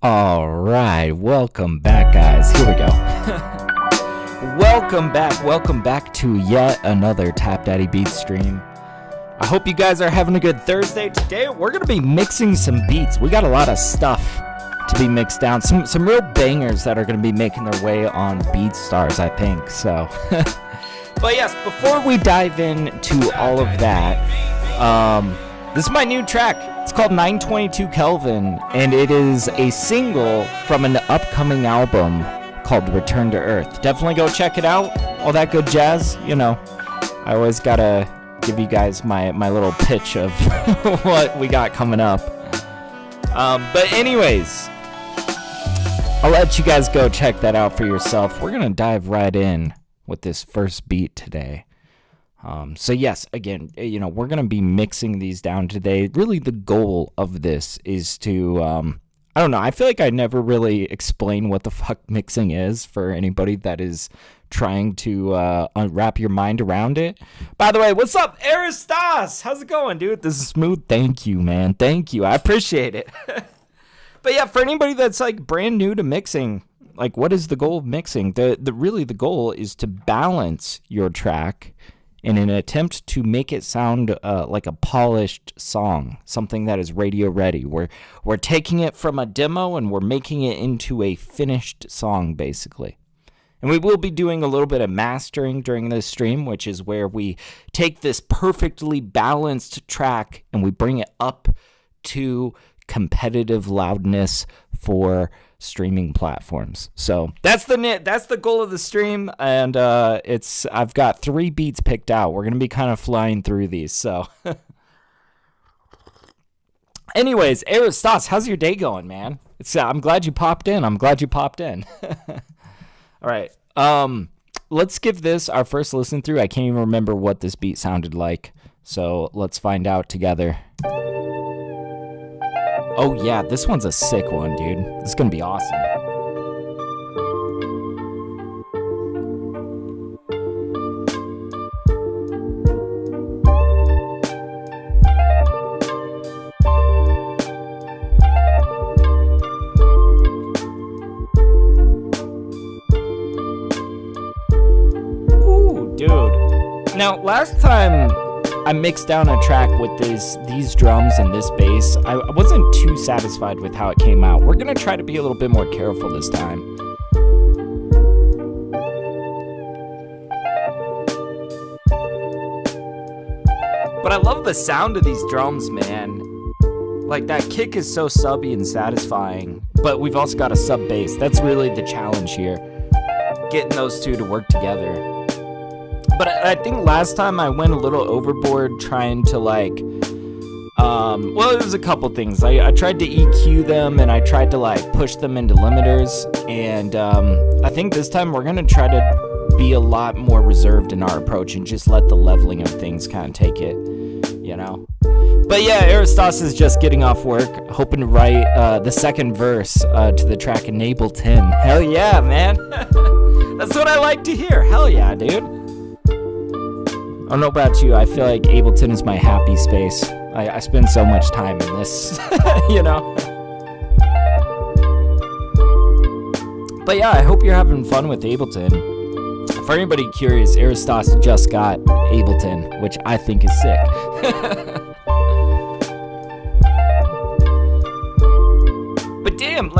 All right, welcome back, guys. Here we go. Welcome back to yet another TapDaddyBeats stream. I hope you guys are having a good Thursday. Today, we're going to be mixing some beats. We got a lot of stuff to be mixed down. Some real bangers that are going to be making their way on BeatStars, I think. So, but yes, before we dive into all of that, this is my new track. It's called 922 Kelvin, and it is a single from an upcoming album called Return to Earth. Definitely go check it out. All that good jazz. You know, I always gotta give you guys my little pitch of what we got coming up. But anyways, I'll let you guys go check that out for yourself. We're gonna dive right in with this first beat today. So yes, again, you know, we're going to be mixing these down today. Really, the goal of this is to, I don't know, I feel like I never really explain what the fuck mixing is for anybody that is trying to wrap your mind around it. By the way, what's up, Aristas? How's it going, dude? This is smooth. Thank you, man. Thank you. I appreciate it. But yeah, for anybody that's like brand new to mixing, like what is the goal of mixing? The goal is to balance your track in an attempt to make it sound like a polished song, something that is radio ready. We're taking it from a demo and we're making it into a finished song, basically. And we will be doing a little bit of mastering during this stream, which is where we take this perfectly balanced track and we bring it up to competitive loudness for streaming platforms. So that's the goal of the stream, and I've got 3 beats picked out. We're gonna be kind of flying through these. So anyways, Aristas, how's your day going, man? I'm glad you popped in. All right, let's give this our first listen through. I can't even remember what this beat sounded like, so let's find out together. Oh yeah, this one's a sick one, dude. This is gonna be awesome. Ooh, dude. Now, last time I mixed down a track with these drums and this bass, I wasn't too satisfied with how it came out. We're going to try to be a little bit more careful this time. But I love the sound of these drums, man. Like, that kick is so subby and satisfying, but we've also got a sub bass. That's really the challenge here, getting those two to work together. But I think last time I went a little overboard trying to well, it was a couple things. I tried to EQ them and I tried to push them into limiters. And I think this time we're going to try to be a lot more reserved in our approach and just let the leveling of things kind of take it, you know? But yeah, Aristas is just getting off work, hoping to write the second verse to the track in Ableton. Hell yeah, man. That's what I like to hear. Hell yeah, dude. I don't know about you, I feel like Ableton is my happy space. I spend so much time in this, you know? But yeah, I hope you're having fun with Ableton. For anybody curious, Aristas just got Ableton, which I think is sick. But damn,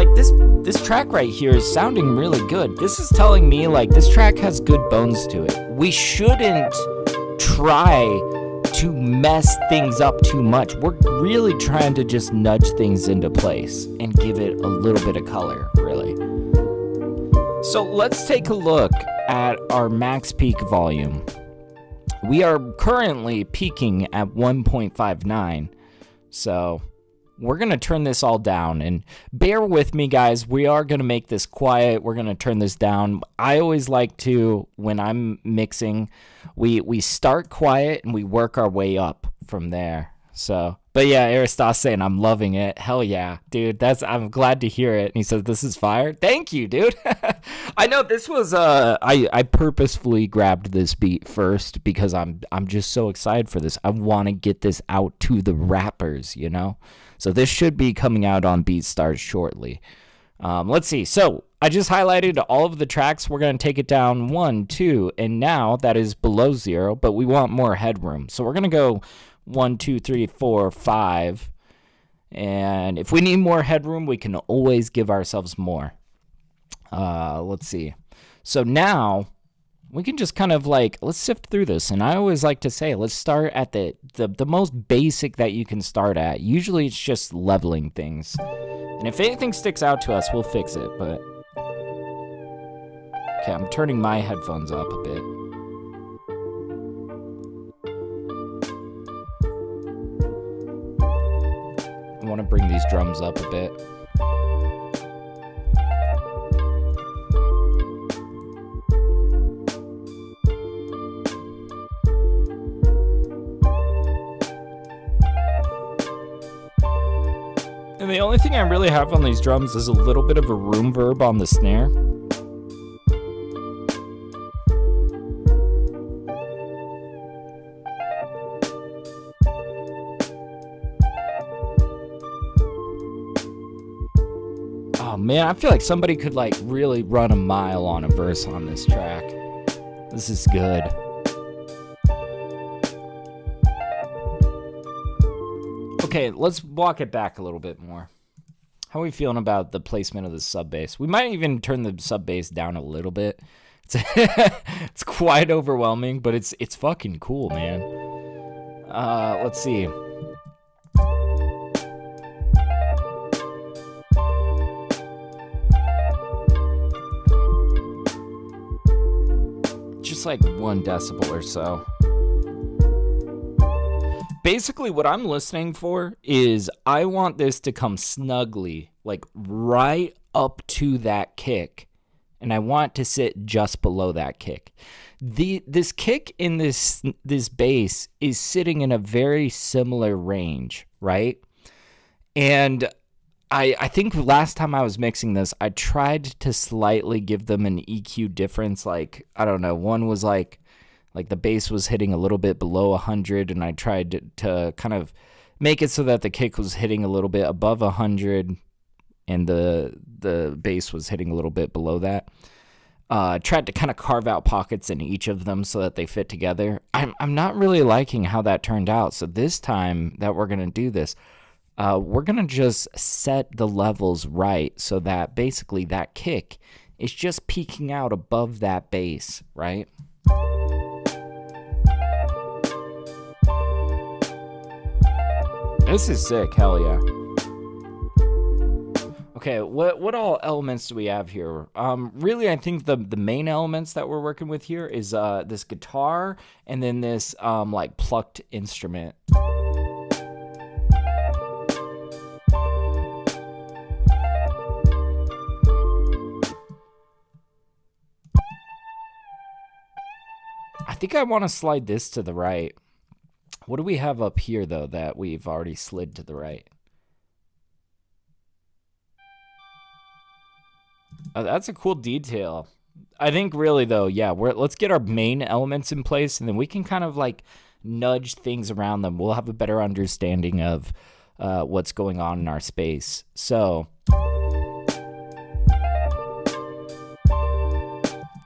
this track right here is sounding really good. This is telling me this track has good bones to it. We shouldn't try to mess things up too much. We're really trying to just nudge things into place and give it a little bit of color, really. So let's take a look at our max peak volume. We are currently peaking at 1.59, so we're going to turn this all down, and bear with me, guys. We are going to make this quiet. We're going to turn this down. I always like to, when I'm mixing, we start quiet and we work our way up from there. So, but yeah, Aristas saying I'm loving it. Hell yeah, dude. I'm glad to hear it. And he says this is fire. Thank you, dude. I know this was I purposefully grabbed this beat first because I'm just so excited for this. I want to get this out to the rappers, you know. So this should be coming out on BeatStars shortly. Let's see. So I just highlighted all of the tracks. We're going to take it down 1, 2, and now that is below 0, but we want more headroom. So we're going to go 1, 2, 3, 4, 5. And if we need more headroom, we can always give ourselves more. Let's see. So now we can just kind of like, let's sift through this. And I always like to say, let's start at the most basic that you can start at. Usually it's just leveling things. And if anything sticks out to us, we'll fix it. But okay, I'm turning my headphones up a bit. I want to bring these drums up a bit. And the only thing I really have on these drums is a little bit of a room verb on the snare. Oh man, I feel like somebody could like really run a mile on a verse on this track. This is good. Okay, let's walk it back a little bit more. How are we feeling about the placement of the sub bass? We might even turn the sub bass down a little bit. It's quite overwhelming, but it's fucking cool, man. Let's see. Just like 1 decibel or so. Basically, what I'm listening for is I want this to come snugly, like right up to that kick, and I want to sit just below that kick. This kick in this bass is sitting in a very similar range, right? And I think last time I was mixing this, I tried to slightly give them an EQ difference. Like, I don't know, one was like the bass was hitting a little bit below 100, and I tried to kind of make it so that the kick was hitting a little bit above 100, and the bass was hitting a little bit below that. Tried to kind of carve out pockets in each of them so that they fit together. I'm not really liking how that turned out, so this time that we're going to do this, we're going to just set the levels right so that basically that kick is just peeking out above that bass, right? This is sick, hell yeah. Okay, what all elements do we have here? Really, I think the main elements that we're working with here is this guitar and then this like plucked instrument. I think I want to slide this to the right. What do we have up here, though, that we've already slid to the right? Oh, that's a cool detail. I think really, though, yeah, let's get our main elements in place, and then we can kind of, like, nudge things around them. We'll have a better understanding of what's going on in our space. So,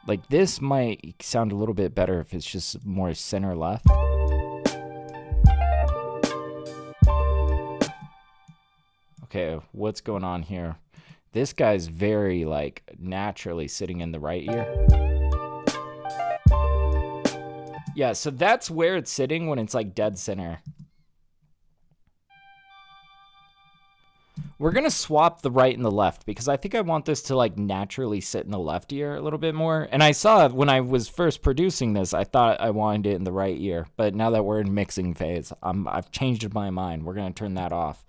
like, this might sound a little bit better if it's just more center left. Okay, what's going on here? This guy's very, like, naturally sitting in the right ear. Yeah, so that's where it's sitting when it's, like, dead center. We're going to swap the right and the left because I think I want this to, like, naturally sit in the left ear a little bit more. And I saw when I was first producing this, I thought I wanted it in the right ear. But now that we're in mixing phase, I've changed my mind. We're going to turn that off.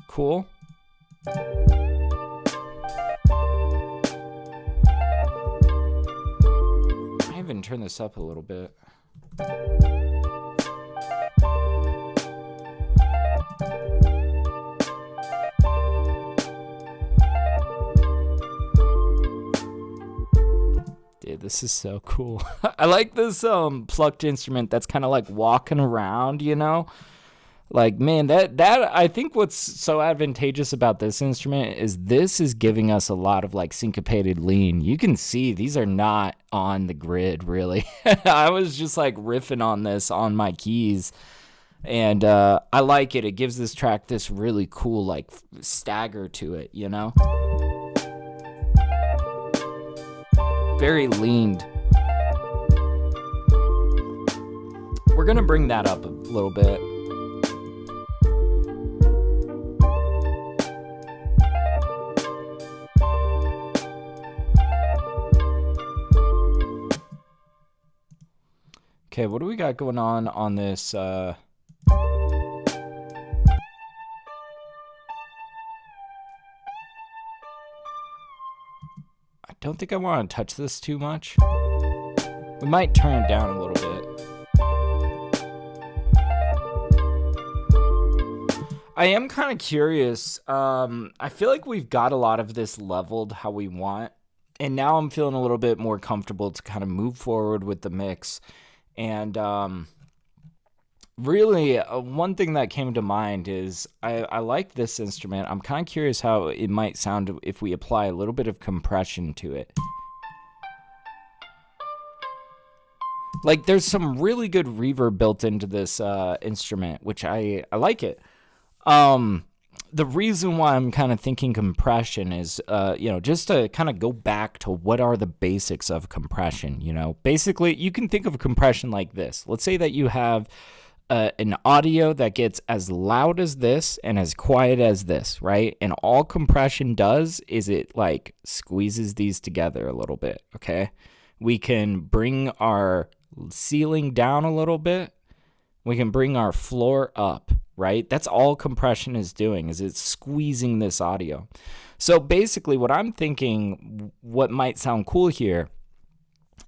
Cool. I even turn this up a little bit. Dude, this is so cool. I like this plucked instrument that's kind of like walking around, you know? Like, man, that I think what's so advantageous about this instrument is this is giving us a lot of like syncopated lean. You can see these are not on the grid really. I was just like riffing on this on my keys, and I like it. It gives this track this really cool like stagger to it, you know? Very leaned. We're gonna bring that up a little bit. Okay, what do we got going on this? I don't think I want to touch this too much. We might turn it down a little bit. I am kind of curious. I feel like we've got a lot of this leveled how we want, and now I'm feeling a little bit more comfortable to kind of move forward with the mix. And really, one thing that came to mind is I like this instrument. I'm kind of curious how it might sound if we apply a little bit of compression to it. Like, there's some really good reverb built into this instrument, which I like it. The reason why I'm kind of thinking compression is, just to kind of go back to what are the basics of compression, Basically, you can think of compression like this. Let's say that you have an audio that gets as loud as this and as quiet as this, right? And all compression does is it, like, squeezes these together a little bit, okay? We can bring our ceiling down a little bit. We can bring our floor up. Right? That's all compression is doing, is it's squeezing this audio. So basically what I'm thinking, what might sound cool here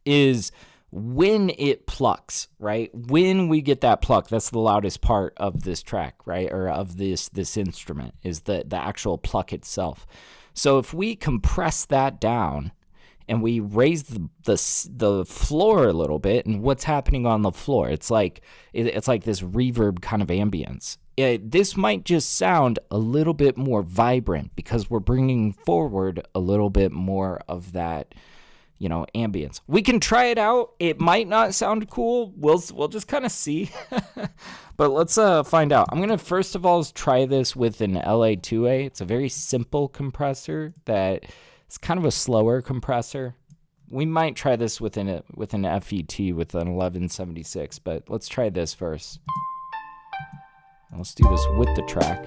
is when it plucks, right? When we get that pluck, that's the loudest part of this track, right? Or of this instrument is the actual pluck itself. So if we compress that down and we raise the floor a little bit, and what's happening on the floor? It's like this reverb kind of ambience. This might just sound a little bit more vibrant because we're bringing forward a little bit more of that, ambience. We can try it out. It might not sound cool. We'll just kind of see. But let's find out. I'm gonna first of all try this with an LA2A. It's a very simple compressor that. It's kind of a slower compressor. We might try this with an FET with an 1176, but let's try this first. Let's do this with the track.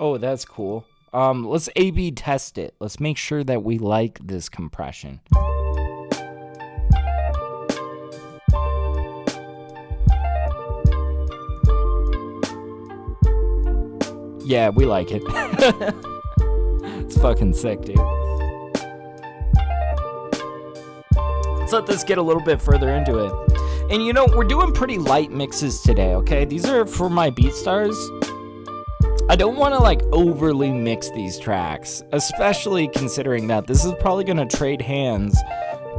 Oh, that's cool. Let's A/B test it. Let's make sure that we like this compression. Yeah, we like it. It's fucking sick, dude. Let's let this get a little bit further into it. And we're doing pretty light mixes today, okay? These are for my BeatStars. I don't want to like overly mix these tracks, especially considering that this is probably going to trade hands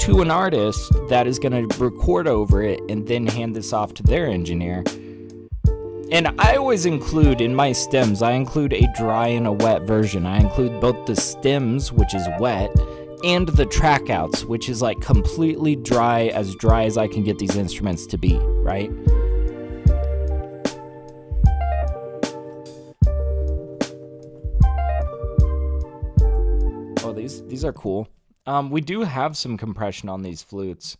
to an artist that is going to record over it and then hand this off to their engineer. And I always include in my stems, I include a dry and a wet version. I include both the stems, which is wet, and the track outs, which is like completely dry as I can get these instruments to be, right? Oh, these are cool. We do have some compression on these flutes.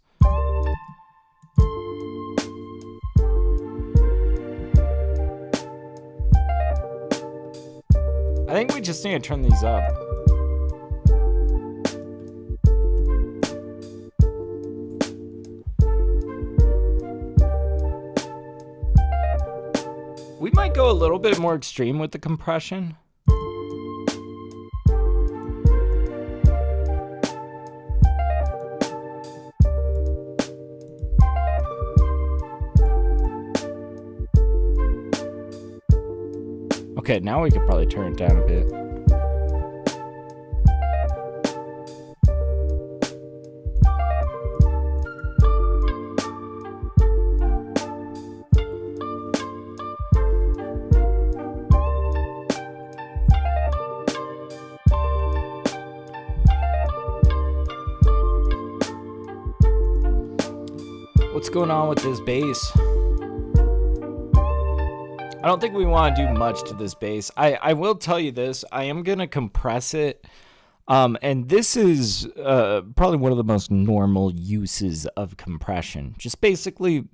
I think we just need to turn these up. We might go a little bit more extreme with the compression. Okay, now we could probably turn it down a bit. What's going on with this bass? I don't think we want to do much to this bass. I will tell you this. I am going to compress it. And this is probably one of the most normal uses of compression. Just basically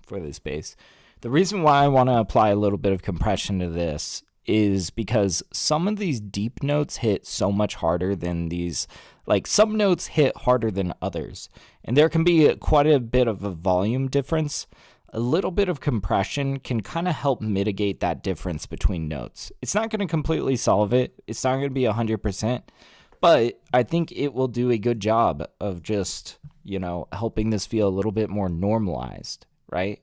for this bass. The reason why I want to apply a little bit of compression to this is because some of these deep notes hit so much harder than these, like some notes hit harder than others. And there can be quite a bit of a volume difference. A little bit of compression can kind of help mitigate that difference between notes. It's not going to completely solve it. It's not going to be 100%, but I think it will do a good job of just, you know, helping this feel a little bit more normalized, right?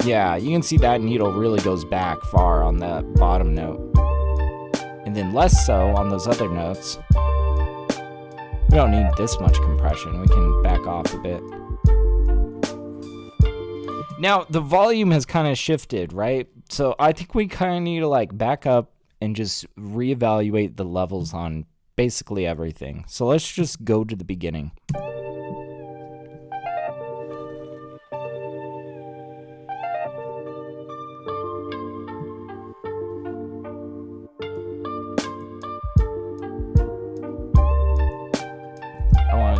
Yeah, you can see that needle really goes back far on the bottom note. And then less so on those other notes. We don't need this much compression. We can back off a bit. Now, the volume has kind of shifted, right? So I think we kind of need to like back up and just reevaluate the levels on basically everything. So let's just go to the beginning.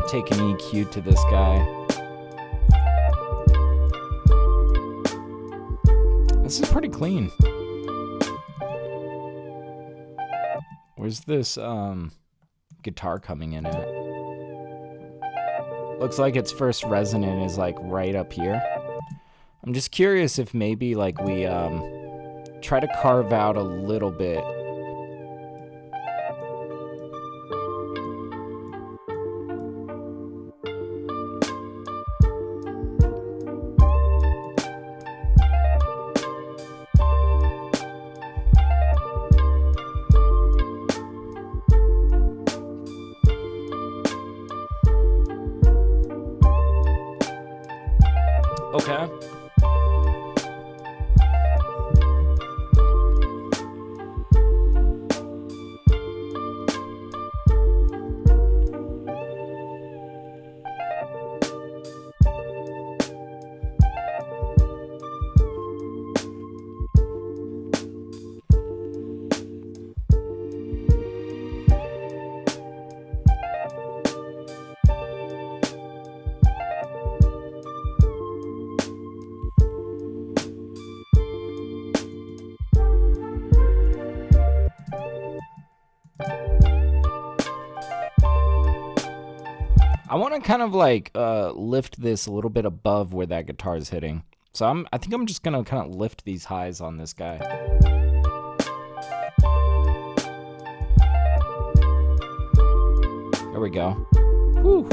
Take an EQ to this guy. This is pretty clean. Where's this guitar coming in at? Looks like its first resonant is like right up here. I'm just curious if maybe like we try to carve out a little bit. Okay. I want to kind of like lift this a little bit above where that guitar is hitting. So I think I'm just gonna kind of lift these highs on this guy. There we go. Whew.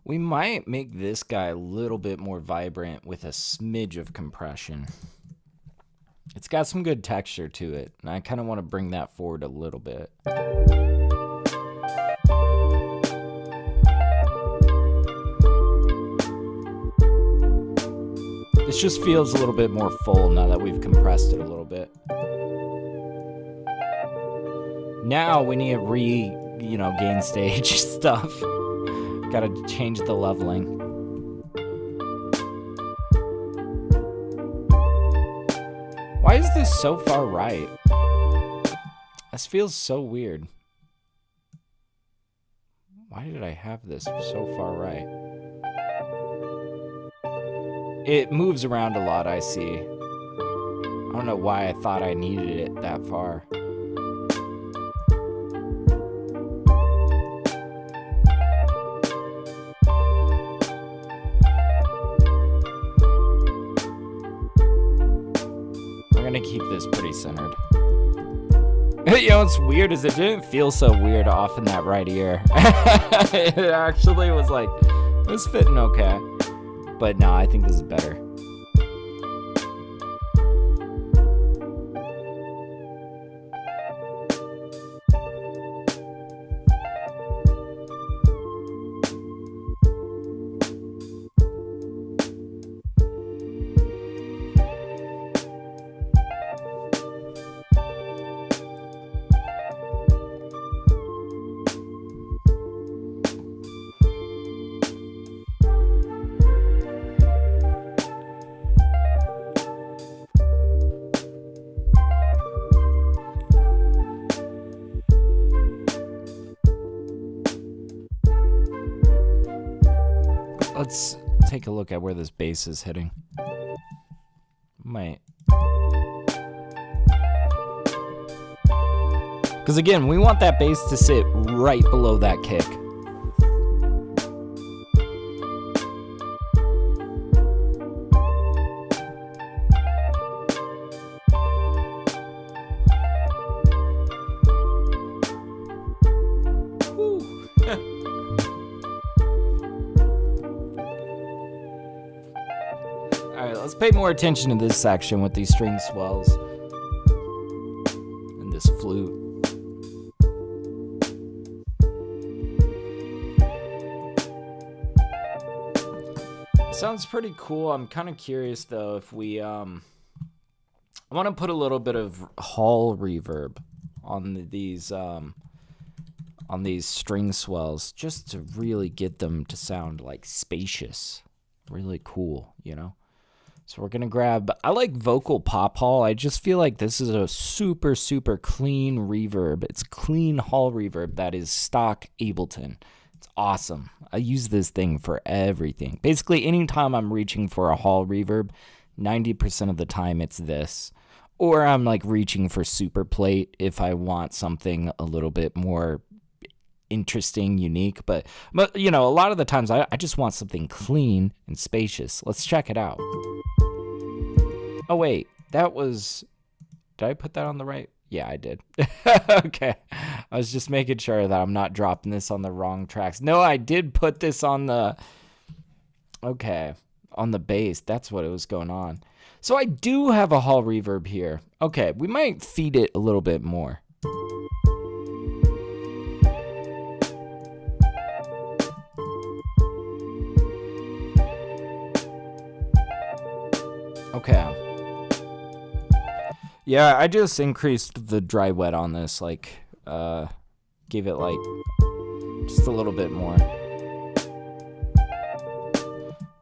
We might make this guy a little bit more vibrant with a smidge of compression. It's got some good texture to it, and I kind of want to bring that forward a little bit. This just feels a little bit more full now that we've compressed it a little bit. Now we need to gain stage stuff. Gotta change the leveling. Why is this so far right? This feels so weird. Why did I have this so far right? It moves around a lot, I see. I don't know why I thought I needed it that far. We're gonna keep this pretty centered. You know what's weird is it didn't feel so weird off in that right ear. It actually was like, it was fitting okay. But no, I think this is better. Let's take a look at where this bass is hitting. Might. Because again, we want that bass to sit right below that kick. Alright, let's pay more attention to this section with these string swells and this flute. Sounds pretty cool. I'm kind of curious though if we I want to put a little bit of hall reverb on these string swells just to really get them to sound like spacious, really cool, you know. So we're gonna grab, I like vocal pop hall. I just feel like this is a super clean reverb. It's clean hall reverb that is stock Ableton. It's awesome. I use this thing for everything. Basically, anytime I'm reaching for a hall reverb, 90% of the time it's this. Or I'm like reaching for super plate if I want something a little bit more interesting, unique. But you know, a lot of the times I just want something clean and spacious. Let's check it out. Oh, wait. That was... Did I put that on the right? Yeah, I did. Okay. I was just making sure that I'm not dropping this on the wrong tracks. No, I did put this on the... Okay. On the bass. That's what it was going on. So I do have a hall reverb here. Okay, we might feed it a little bit more. Okay. Yeah, I just increased the dry wet on this, like, gave it, like, just a little bit more.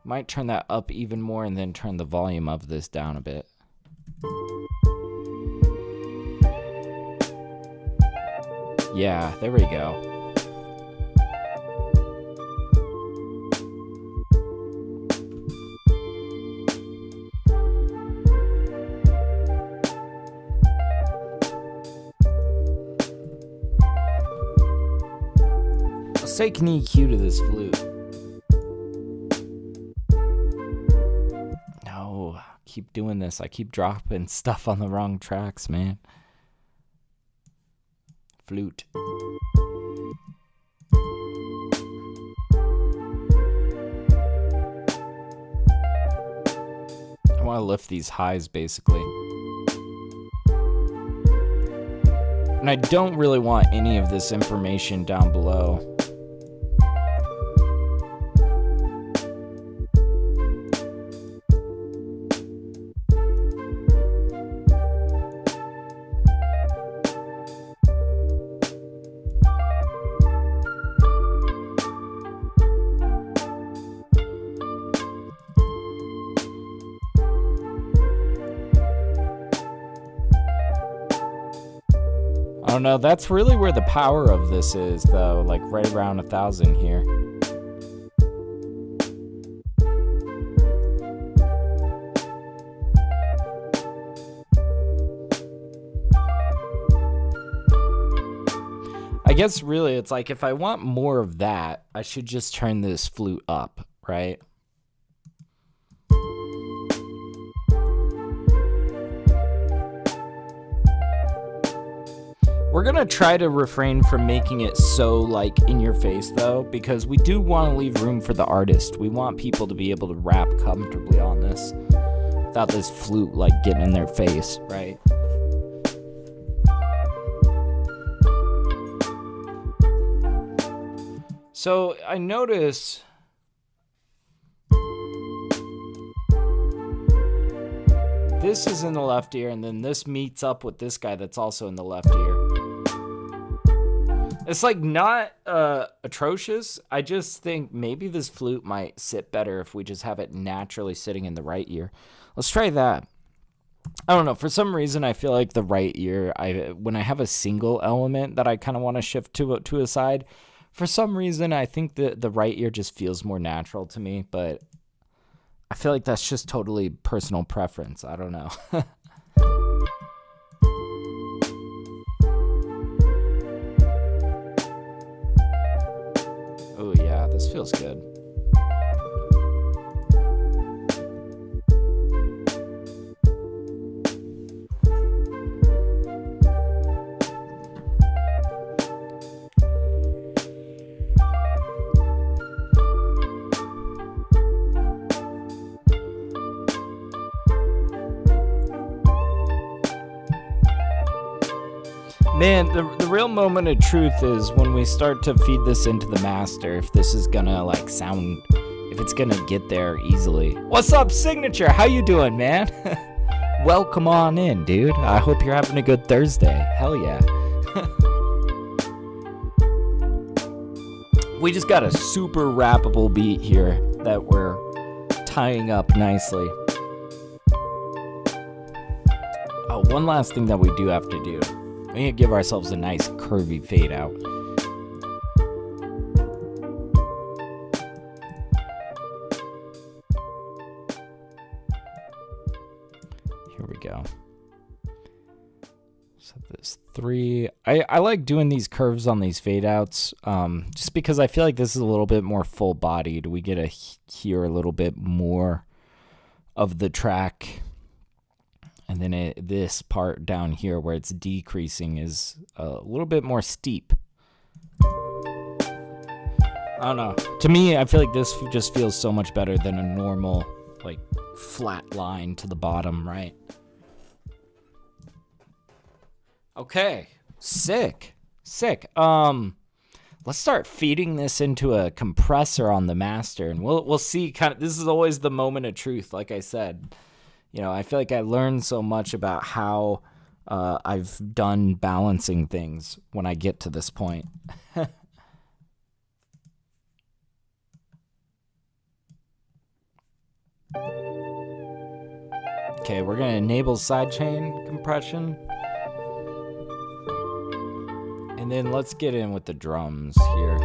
Might turn that up even more and then turn the volume of this down a bit. Yeah, there we go. Let's take an EQ to this flute. No, keep doing this. I keep dropping stuff on the wrong tracks, man. Flute. I want to lift these highs, basically. And I don't really want any of this information down below. I don't know, that's really where the power of this is, though, like right around 1,000 here. guess really it's like if I want more of that, I should just turn this flute up, right? We're going to try to refrain from making it so like in your face though, because we do want to leave room for the artist. We want people to be able to rap comfortably on this without this flute like getting in their face, right? So I notice this is in the left ear, and then this meets up with this guy that's also in the left ear. It's like not atrocious. I just think maybe this flute might sit better if we just have it naturally sitting in the right ear. Let's try that. I don't know. For some reason, I feel like the right ear, when I have a single element that I kind of want to shift to a side, for some reason, I think that the right ear just feels more natural to me, but I feel like that's just totally personal preference. I don't know. Oh yeah, this feels good. Man, the real moment of truth is when we start to feed this into the master, if this is gonna like sound, if it's gonna get there easily. What's up, Signature? How you doing, man? Welcome on in, dude. I hope you're having a good Thursday. Hell yeah. We just got a super rappable beat here that we're tying up nicely. Oh, one last thing that we do have to do. We need to give ourselves a nice curvy fade out. Here we go. Set this 3. I like doing these curves on these fade outs just because I feel like this is a little bit more full bodied. We get to hear a little bit more of the track. And then this part down here where it's decreasing is a little bit more steep. I don't know. To me, I feel like this just feels so much better than a normal, like, flat line to the bottom, right? Okay. Sick. Sick. Let's start feeding this into a compressor on the master, and we'll see. Kind of, this is always the moment of truth, like I said. You know, I feel like I learned so much about how I've done balancing things when I get to this point. Okay, we're going to enable sidechain compression. And then let's get in with the drums here.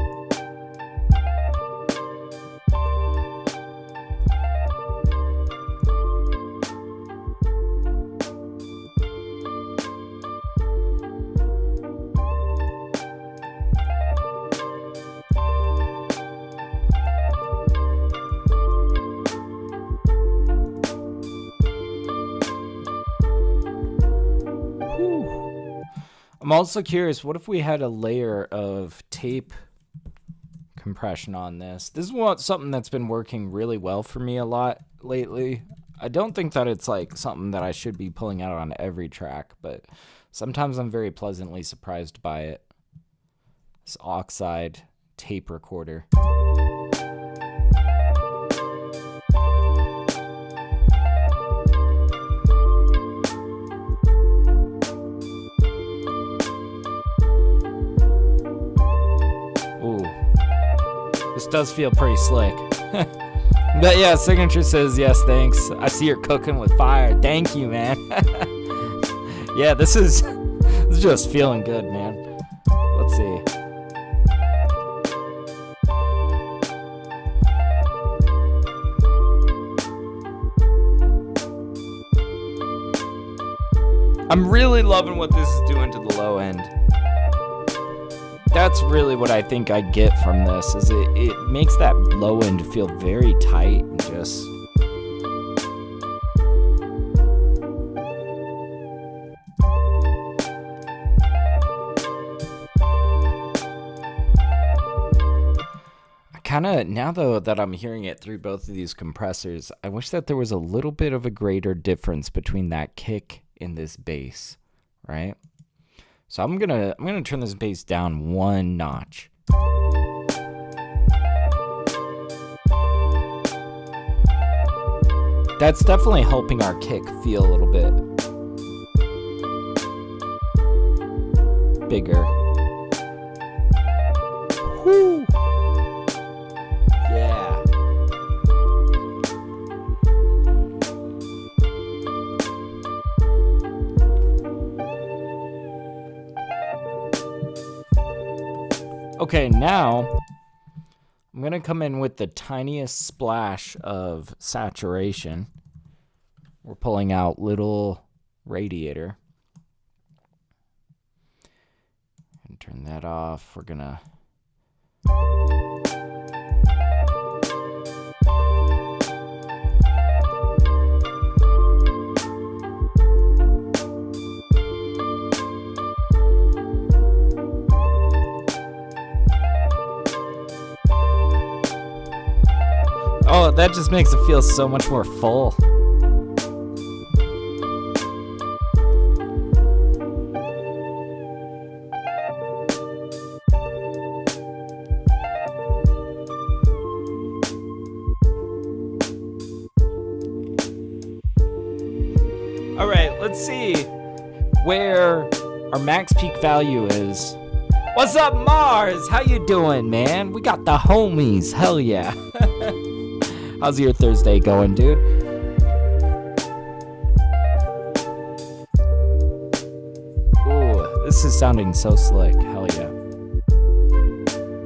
I'm also curious, what if we had a layer of tape compression on this? This is something that's been working really well for me a lot lately. I don't think that it's like something that I should be pulling out on every track, but sometimes I'm very pleasantly surprised by it. This Oxide tape recorder. This does feel pretty slick. But yeah, Signature says, yes, thanks. I see you're cooking with fire. Thank you, man. Yeah, this is just feeling good, man. Let's see. I'm really loving what this is doing to the low end. That's really what I think I get from this, is it makes that low end feel very tight and just... Now though that I'm hearing it through both of these compressors, I wish that there was a little bit of a greater difference between that kick and this bass, right? So I'm gonna turn this bass down one notch. That's definitely helping our kick feel a little bit bigger. Woo! Yeah. Okay, now I'm going to come in with the tiniest splash of saturation. We're pulling out little radiator. And turn that off. We're going to... Oh, that just makes it feel so much more full. All right, let's see where our max peak value is. What's up, Mars? How you doing, man? We got the homies. Hell yeah. How's your Thursday going, dude? Ooh, this is sounding so slick. Hell yeah.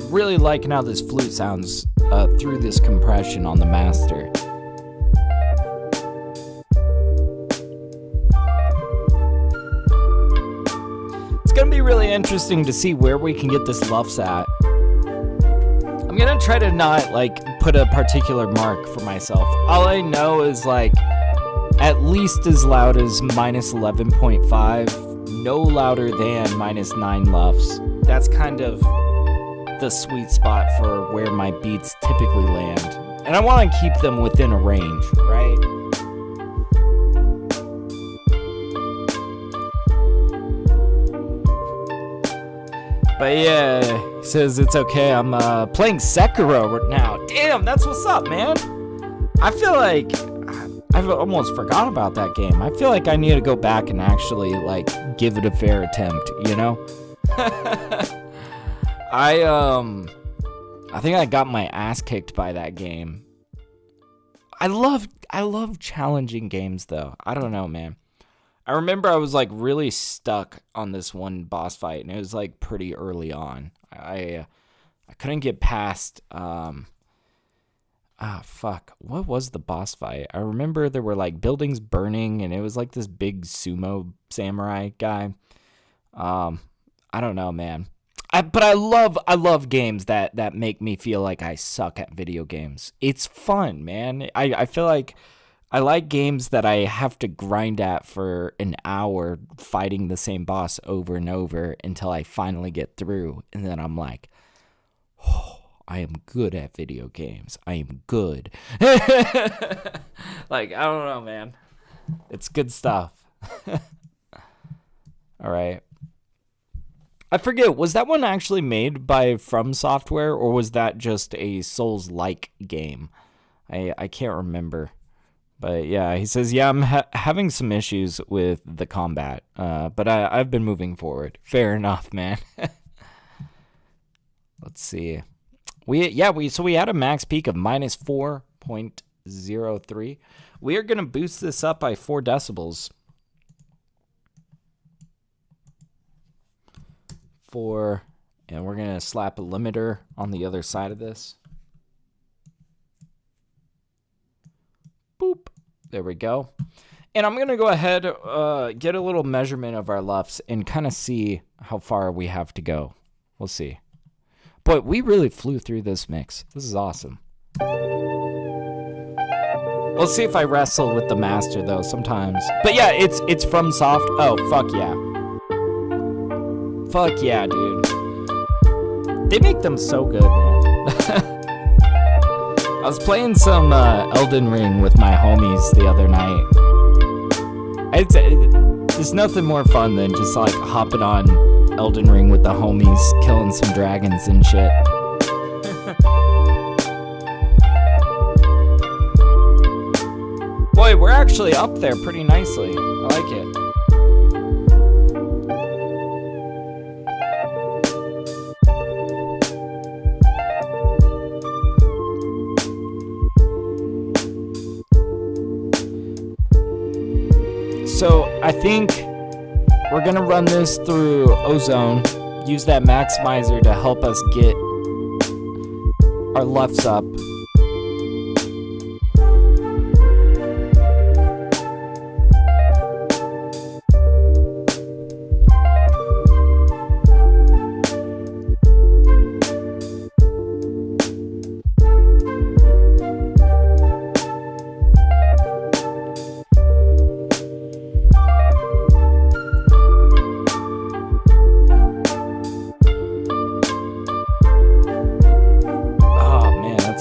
Really liking how this flute sounds through this compression on the master. It's gonna be really interesting to see where we can get this LUFS at. I'm gonna try to not put a particular mark for myself. All I know is at least as loud as minus 11.5, no louder than minus 9 LUFS. That's kind of the sweet spot for where my beats typically land. And I want to keep them within a range, right? But yeah, he says it's okay. I'm playing Sekiro now. Damn, that's what's up, man. I feel like I've almost forgot about that game. I feel like I need to go back and actually give it a fair attempt, you know? I think I got my ass kicked by that game. I love challenging games though. I don't know, man. I remember I was really stuck on this one boss fight, and it was pretty early on. I couldn't get past what was the boss fight? I remember there were buildings burning, and it was this big sumo samurai guy. I don't know, man. But I love games that make me feel like I suck at video games. It's fun, man. I feel like I like games that I have to grind at for an hour fighting the same boss over and over until I finally get through. And then I'm like, oh, I am good at video games. I am good. I don't know, man. It's good stuff. All right. I forget, was that one actually made by From Software, or was that just a Souls-like game? I can't remember. But yeah, he says, yeah, I'm having some issues with the combat, but I've been moving forward. Fair enough, man. Let's see. We had a max peak of minus 4.03. We are going to boost this up by 4 decibels. And we're going to slap a limiter on the other side of this. Boop. There we go. And I'm going to go ahead, get a little measurement of our LUFS and kind of see how far we have to go. We'll see. But we really flew through this mix. This is awesome. We'll see if I wrestle with the master though sometimes. But yeah, it's from Soft. Oh, fuck yeah. Fuck yeah, dude. They make them so good, man. I was playing some Elden Ring with my homies the other night. There's nothing more fun than just like hopping on Elden Ring with the homies, killing some dragons and shit. Boy, we're actually up there pretty nicely. I like it. So I think we're gonna run this through Ozone, use that maximizer to help us get our LUFs up.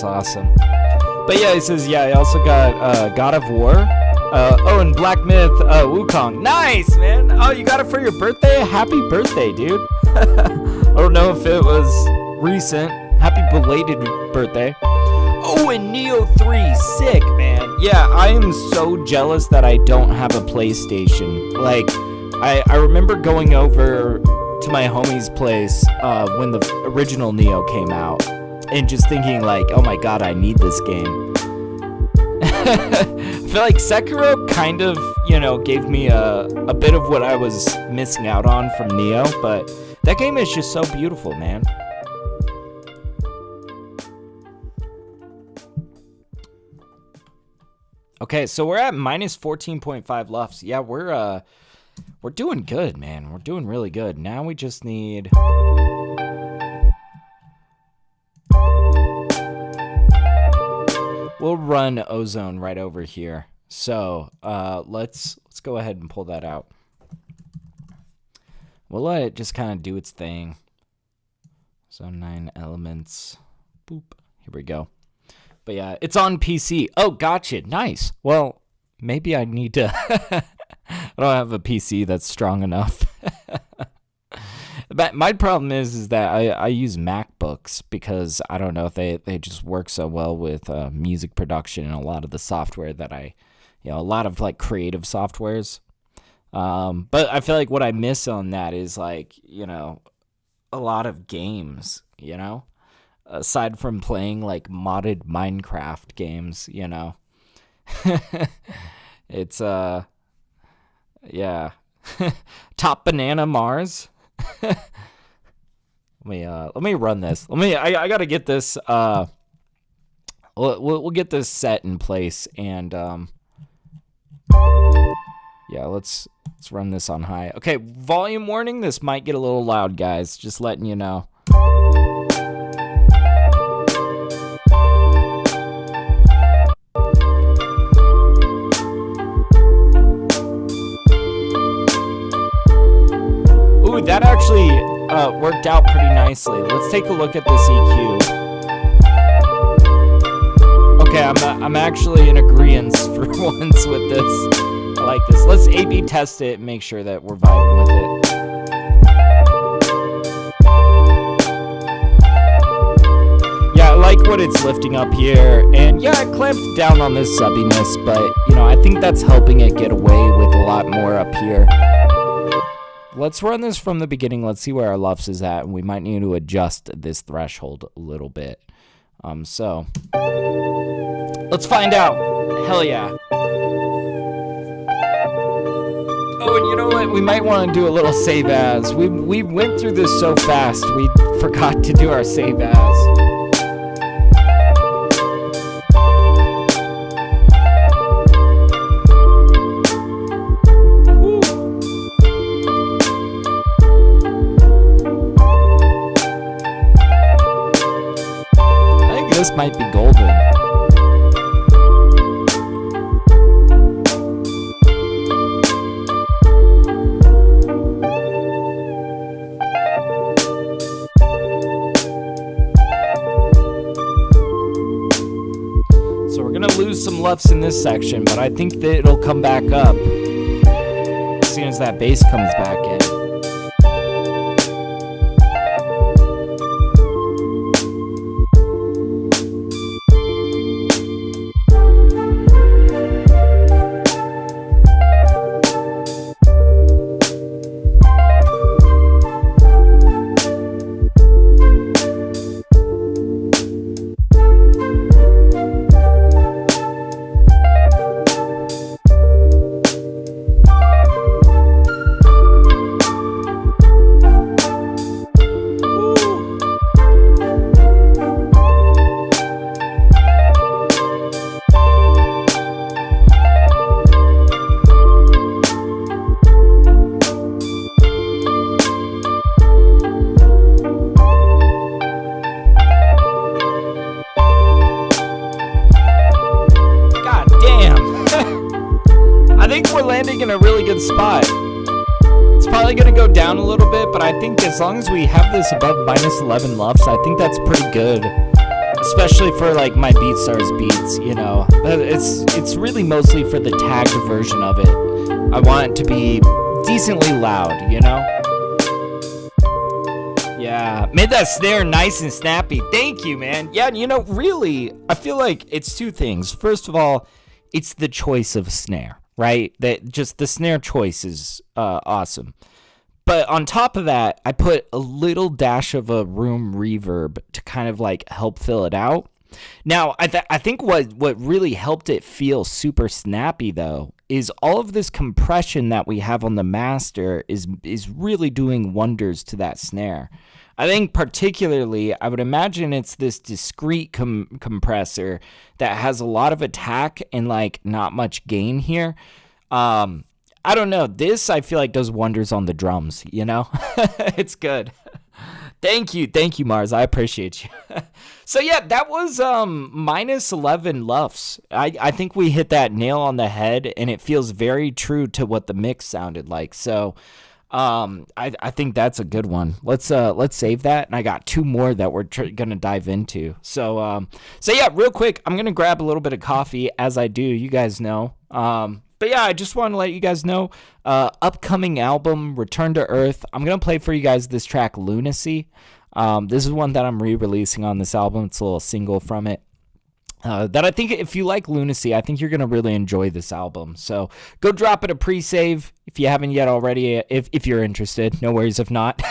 Awesome. But yeah, he says, yeah, I also got God of War. And Black Myth Wukong. Nice, man. Oh, you got it for your birthday? Happy birthday, dude. I don't know if it was recent. Happy belated birthday. Oh, and Neo 3. Sick, man. Yeah, I am so jealous that I don't have a PlayStation. Like, I remember going over to my homie's place when the original Neo came out. And just thinking like, oh my god, I need this game. I feel like Sekiro kind of, gave me a bit of what I was missing out on from Neo, but that game is just so beautiful, man. Okay, so we're at minus 14.5 LUFs. Yeah, we're doing good, man. We're doing really good. Now we just need... We'll run Ozone right over here. So let's go ahead and pull that out. We'll let it just kind of do its thing. So 9 elements. Boop. Here we go. But yeah, it's on PC. Oh, gotcha. Nice. Well, maybe I need to... I don't have a PC that's strong enough. But my problem is that I use MacBooks because I don't know if they just work so well with music production and a lot of the software that a lot of like creative softwares. But I feel like what I miss on that is like, a lot of games, aside from playing like modded Minecraft games, it's yeah. Top Banana Mars. Let me run this. I gotta get this. We'll get this set in place, and yeah, let's run this on high. Okay, volume warning. This might get a little loud, guys. Just letting you know. Ooh, that actually worked out pretty nicely. Let's take a look at this EQ. Okay, I'm actually in agreement for once with this. I like this. Let's A/B test it and make sure that we're vibing with it. Yeah, I like what it's lifting up here. And yeah, I clamped down on this subbiness, but I think that's helping it get away with a lot more up here. Let's run this from the beginning. Let's see where our LUFs is at, and we might need to adjust this threshold a little bit. So let's find out. Hell yeah. Oh, and you know what? We might want to do a little save as. We went through this so fast, we forgot to do our save as. this might be golden. So we're gonna lose some LUFS in this section, but I think that it'll come back up as soon as that bass comes back in. In a really good spot. It's probably going to go down a little bit, but I think as long as we have this above minus 11 LUFS, I think that's pretty good, especially for like my BeatStars beats, you know. It's really mostly for the tagged version of it. I want it to be decently loud, you know. Yeah, made that snare nice and snappy. Thank you, man. Yeah, you know, really, I feel like it's two things. First of all, it's the choice of snare. Right? That just the snare choice is awesome. But on top of that, I put a little dash of a room reverb to kind of like help fill it out. Now, I think what really helped it feel super snappy though is all of this compression that we have on the master is really doing wonders to that snare. I think particularly, I would imagine it's this discrete compressor that has a lot of attack and like not much gain here. I don't know. This I feel like does wonders on the drums, you know? It's good. Thank you, Mars. I appreciate you. So yeah, that was minus 11 LUFS. I think we hit that nail on the head, and it feels very true to what the mix sounded like. So I think that's a good one. Let's save that, and I got two more that we're gonna dive into. So yeah, real quick, I'm gonna grab a little bit of coffee as I do. You guys know. But yeah, I just want to let you guys know, upcoming album, Return to Earth. I'm gonna play for you guys this track, Lunacy. This is one that I'm re-releasing on this album. It's a little single from it. That I think if you like Lunacy, I think you're going to really enjoy this album. So go drop it a pre-save if you haven't yet already, if you're interested. No worries if not.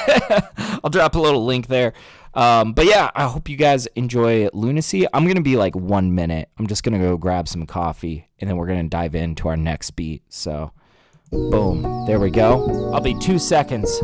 I'll drop a little link there. But yeah, I hope you guys enjoy Lunacy. I'm going to be like 1 minute. I'm just going to go grab some coffee, and then we're going to dive into our next beat. So boom, there we go. I'll be 2 seconds.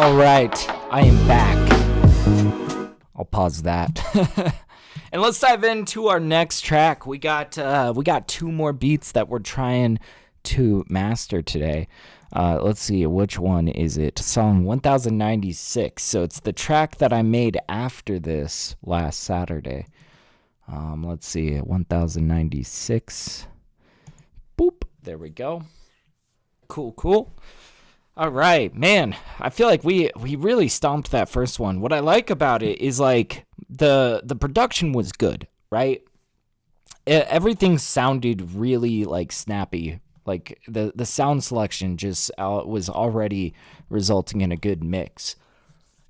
All right, I am back. I'll pause that. And let's dive into our next track. We got 2 more beats that we're trying to master today. Let's see, which one is it? Song 1096. So it's the track that I made after this last Saturday. Let's see, 1096. Boop. There we go. Cool. All right, man. I feel like we really stomped that first one. What I like about it is like the production was good, right? Everything sounded really like snappy. Like the sound selection just was already resulting in a good mix.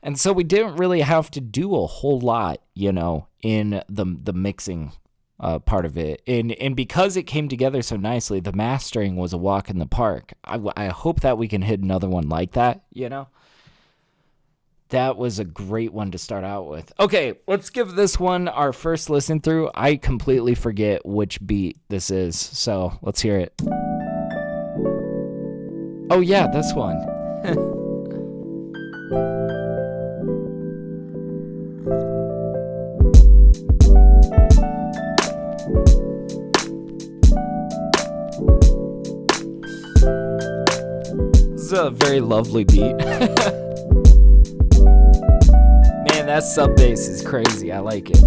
And so we didn't really have to do a whole lot, in the mixing part of it. And because it came together so nicely, the mastering was a walk in the park. I hope that we can hit another one like that, That was a great one to start out with. Okay, let's give this one our first listen through. I completely forget which beat this is, so let's hear it. Oh yeah, this one. This is a very lovely beat. Man, that sub bass is crazy. I like it.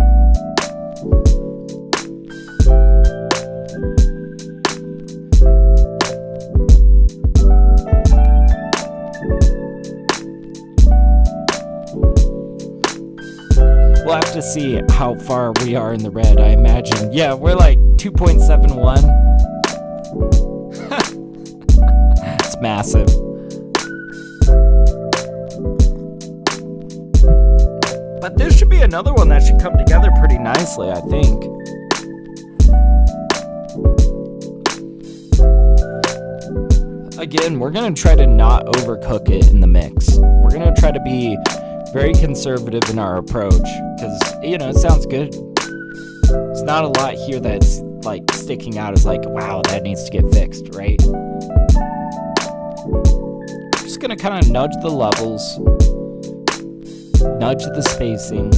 We'll have to see how far we are in the red, I imagine. Yeah, we're like 2.71. It's massive. But there should be another one that should come together pretty nicely, I think. Again, we're going to try to not overcook it in the mix. We're going to try to be very conservative in our approach because, it sounds good. There's not a lot here that's like sticking out as like, wow, that needs to get fixed, right? Just going to kind of nudge the levels. Nudge the spacing,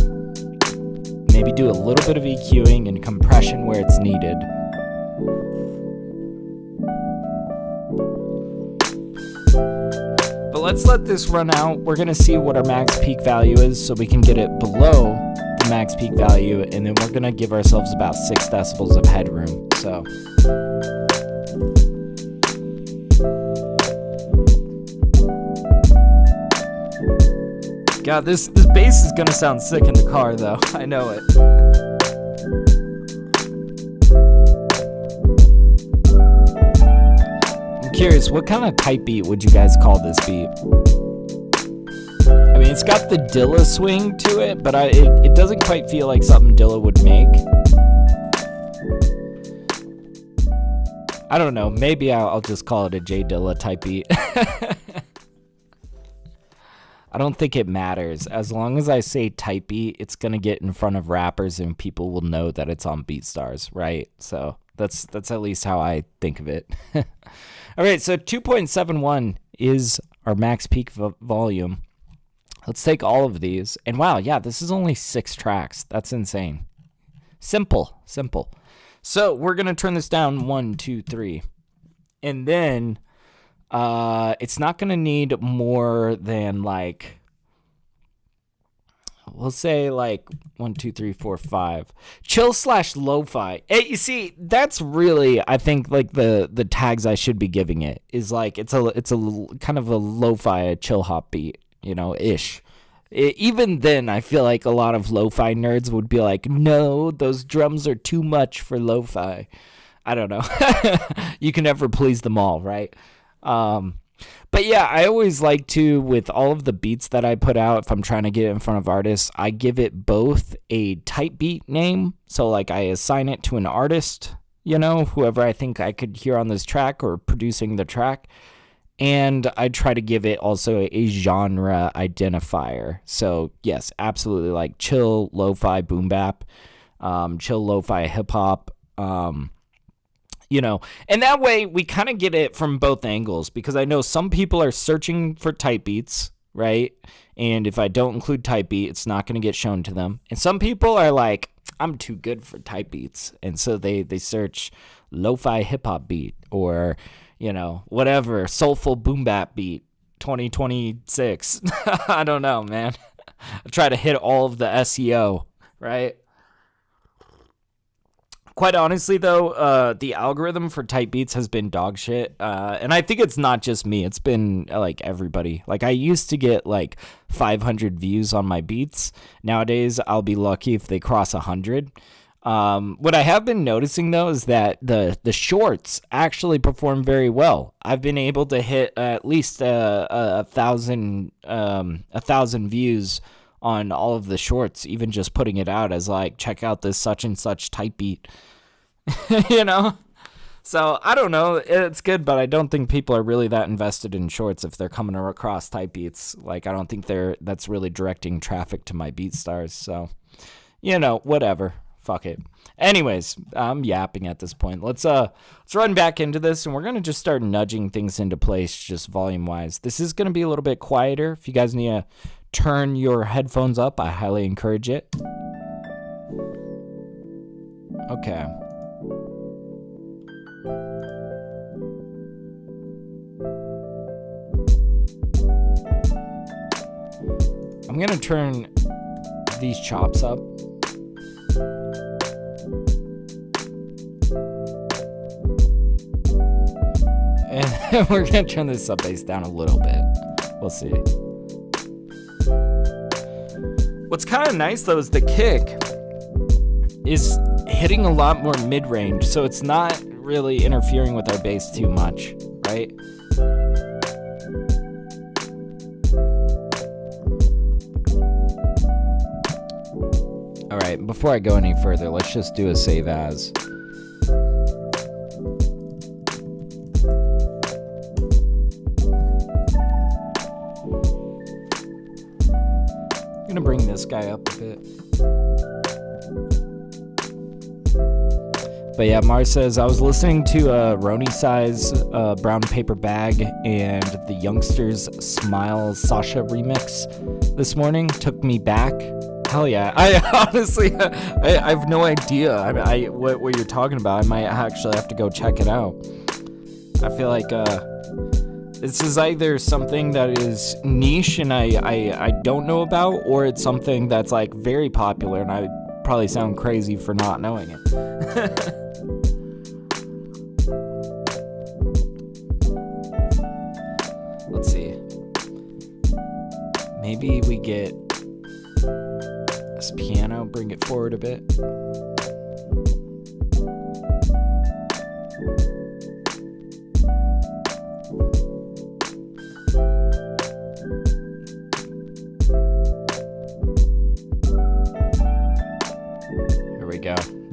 maybe do a little bit of EQing and compression where it's needed. But let's let this run out. We're going to see what our max peak value is so we can get it below the max peak value, and then we're going to give ourselves about 6 decibels of headroom. So God, this bass is gonna sound sick in the car, though. I know it. I'm curious, what kind of type beat would you guys call this beat? I mean, it's got the Dilla swing to it, but it doesn't quite feel like something Dilla would make. I don't know. Maybe I'll just call it a J Dilla type beat. I don't think it matters. As long as I say type beat, it's going to get in front of rappers and people will know that it's on BeatStars, right? So that's at least how I think of it. All right, so 2.71 is our max peak volume. Let's take all of these. And wow, yeah, this is only 6 tracks. That's insane. Simple. So we're going to turn this down 1, 2, 3. And then it's not going to need more than like, we'll say like 1, 2, 3, 4, 5. Chill / lo-fi. You see, that's really, I think, like the tags I should be giving it is like it's a kind of a lo-fi, a chill hop beat, ish. Even then, I feel like a lot of lo-fi nerds would be like, no, those drums are too much for lo-fi. I don't know. You can never please them all, right? But yeah, I always like to, with all of the beats that I put out, if I'm trying to get it in front of artists, I give it both a type beat name. So like I assign it to an artist, whoever I think I could hear on this track or producing the track. And I try to give it also a genre identifier. So yes, absolutely, like chill, lo-fi, boom bap, chill, lo-fi, hip hop, and that way we kind of get it from both angles, because I know some people are searching for type beats right? And if I don't include type beat, it's not going to get shown to them. And some people are like, I'm too good for type beats. And so they search lo-fi hip hop beat or, you know, whatever, soulful boom bap beat 2026. I don't know, man. I try to hit all of the SEO, right? Quite honestly, though, the algorithm for type beats has been dog shit. And I think it's not just me. It's been, like, everybody. Like, I used to get, like, 500 views on my beats. Nowadays, I'll be lucky if they cross 100. What I have been noticing, though, is that the shorts actually perform very well. I've been able to hit at least a thousand views on all of the shorts, even just putting it out as like, check out this such and such type beat, you know? So I don't know. It's good, but I don't think people are really that invested in shorts if they're coming across type beats. Like, I don't think that's really directing traffic to my BeatStars. So, you know, whatever. Fuck it. Anyways, I'm yapping at this point. Let's run back into this, and we're gonna just start nudging things into place, just volume wise. This is gonna be a little bit quieter. If you guys need to turn your headphones up, I highly encourage it. Okay. I'm gonna turn these chops up. And we're gonna turn the sub bass down a little bit. We'll see. What's kind of nice though is the kick is hitting a lot more mid-range, so it's not really interfering with our bass too much, right? All right, before I go any further, let's just do a save as. I'm gonna bring this guy up a bit. But yeah, Mars says, I was listening to Roni Size Brown Paper Bag and the Youngsters Smile Sasha remix this morning. Took me back. Hell yeah. I honestly, I have no idea what you're talking about. I might actually have to go check it out. I feel like this is either something that is niche and I don't know about, or it's something that's like very popular and I probably sound crazy for not knowing it. Let's see. Maybe we get this piano, bring it forward a bit.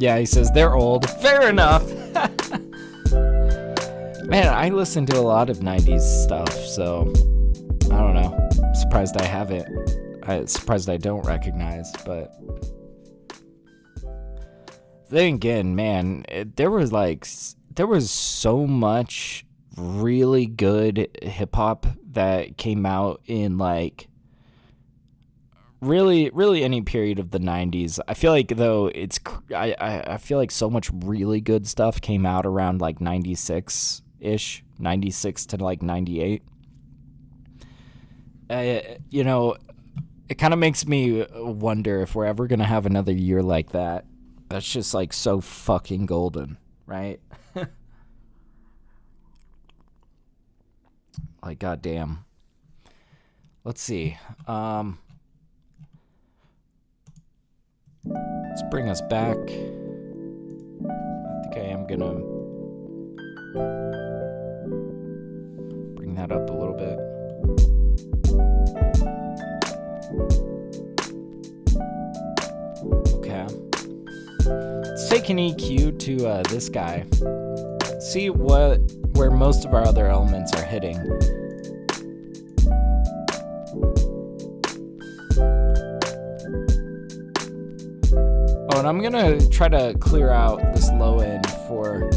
Yeah, he says they're old. Fair enough. Man, I listen to a lot of 90s stuff, so I don't know. I'm surprised I have it. I'm surprised I don't recognize, but then again, man, there was so much really good hip hop that came out in like really any period of the 90s. I feel like though I feel like so much really good stuff came out around like 96-ish, 96 to like 98. You know, it kind of makes me wonder if we're ever going to have another year like that. That's just like so fucking golden, right? Like, goddamn. Let's see. Let's bring us back. I think I am gonna bring that up a little bit. Okay. Let's take an EQ to this guy. See where most of our other elements are hitting. Oh, and I'm gonna try to clear out this low end for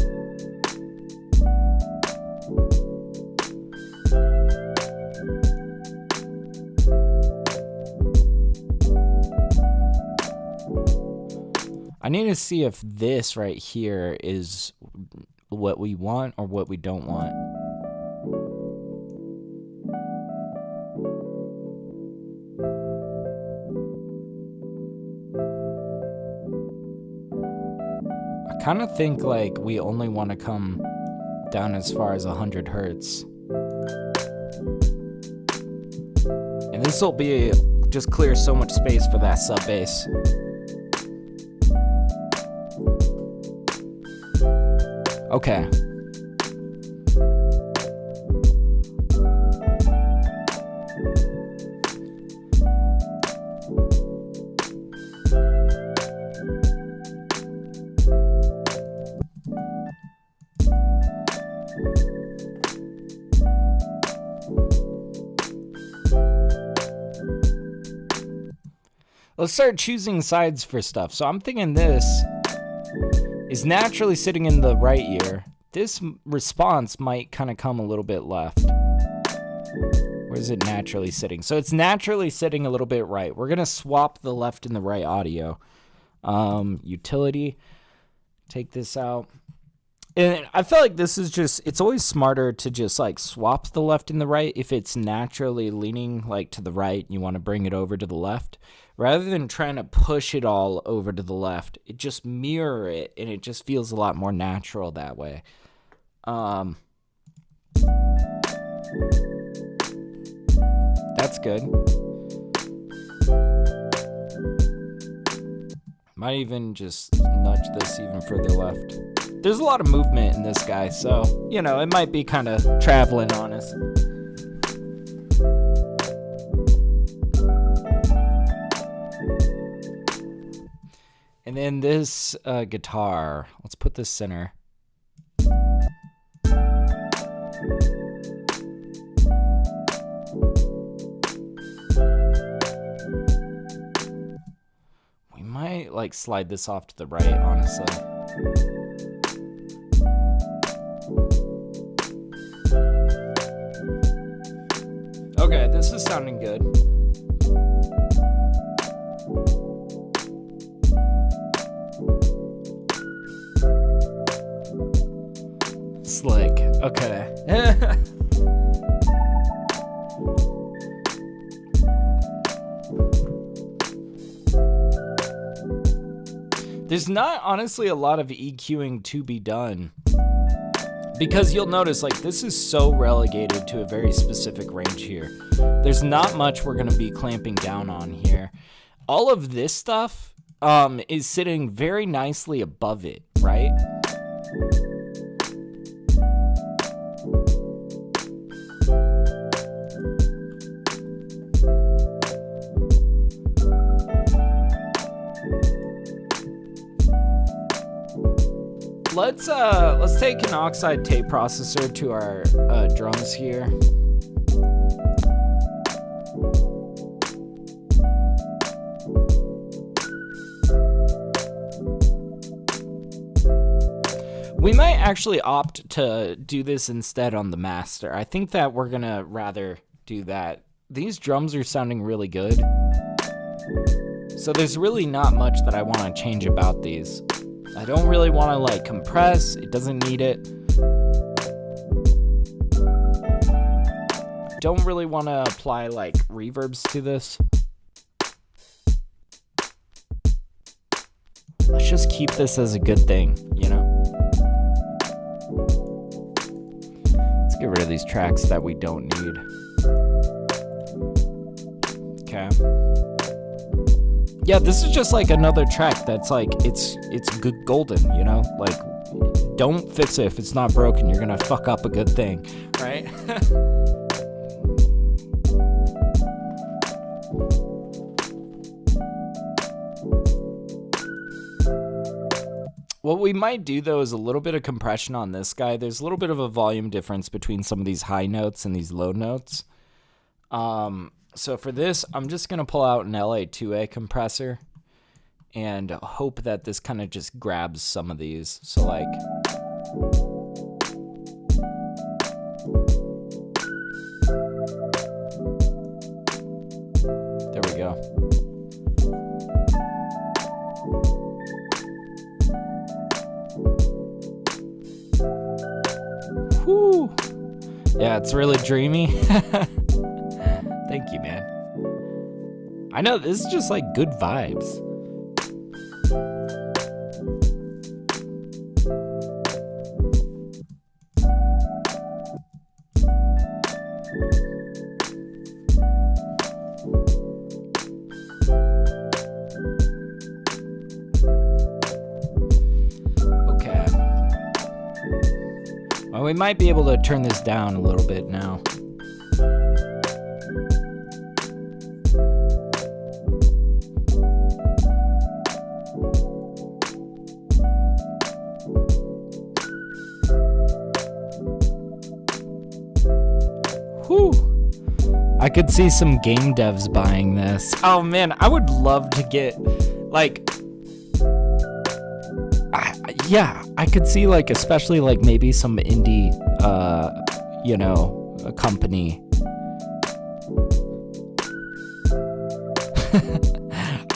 I need to see if this right here is what we want or what we don't want. I kind of think like we only want to come down as far as 100 hertz. And this will be just clear so much space for that sub bass. Okay. Let's start choosing sides for stuff. So I'm thinking this is naturally sitting in the right ear. This response might kind of come a little bit left. Where is it naturally sitting? So it's naturally sitting a little bit right. We're going to swap the left and the right audio. Utility. Take this out. And I feel like this is just, it's always smarter to just like swap the left and the right if it's naturally leaning like to the right and you want to bring it over to the left. Rather than trying to push it all over to the left, it just mirror it and it just feels a lot more natural that way. That's good. Might even just nudge this even further left. There's a lot of movement in this guy, so, you know, it might be kind of traveling on us. And then this guitar, let's put this center. We might like slide this off to the right, honestly. Okay, this is sounding good. Slick. Okay. There's not honestly a lot of EQing to be done. Because you'll notice, like, this is so relegated to a very specific range here. There's not much we're going to be clamping down on here. All of this stuff is sitting very nicely above it, right? Let's take an oxide tape processor to our drums here. We might actually opt to do this instead on the master. I think that we're gonna rather do that. These drums are sounding really good. So there's really not much that I want to change about these. I don't really want to like compress, it doesn't need it. Don't really want to apply like reverbs to this. Let's just keep this as a good thing, you know? Let's get rid of these tracks that we don't need. Okay. Yeah, this is just like another track that's like, it's good golden, you know? Like, don't fix it if it's not broken. You're gonna fuck up a good thing, right? What we might do, though, is a little bit of compression on this guy. There's a little bit of a volume difference between some of these high notes and these low notes. So for this, I'm just going to pull out an LA2A compressor and hope that this kind of just grabs some of these. So like... there we go. Yeah, it's really dreamy. Thank you, man. I know, this is just like good vibes. Okay. Well, we might be able to turn this down a little bit now. I could see some game devs buying this. Oh man, I would love to get, like, I could see, like, especially, like, maybe some indie, a company.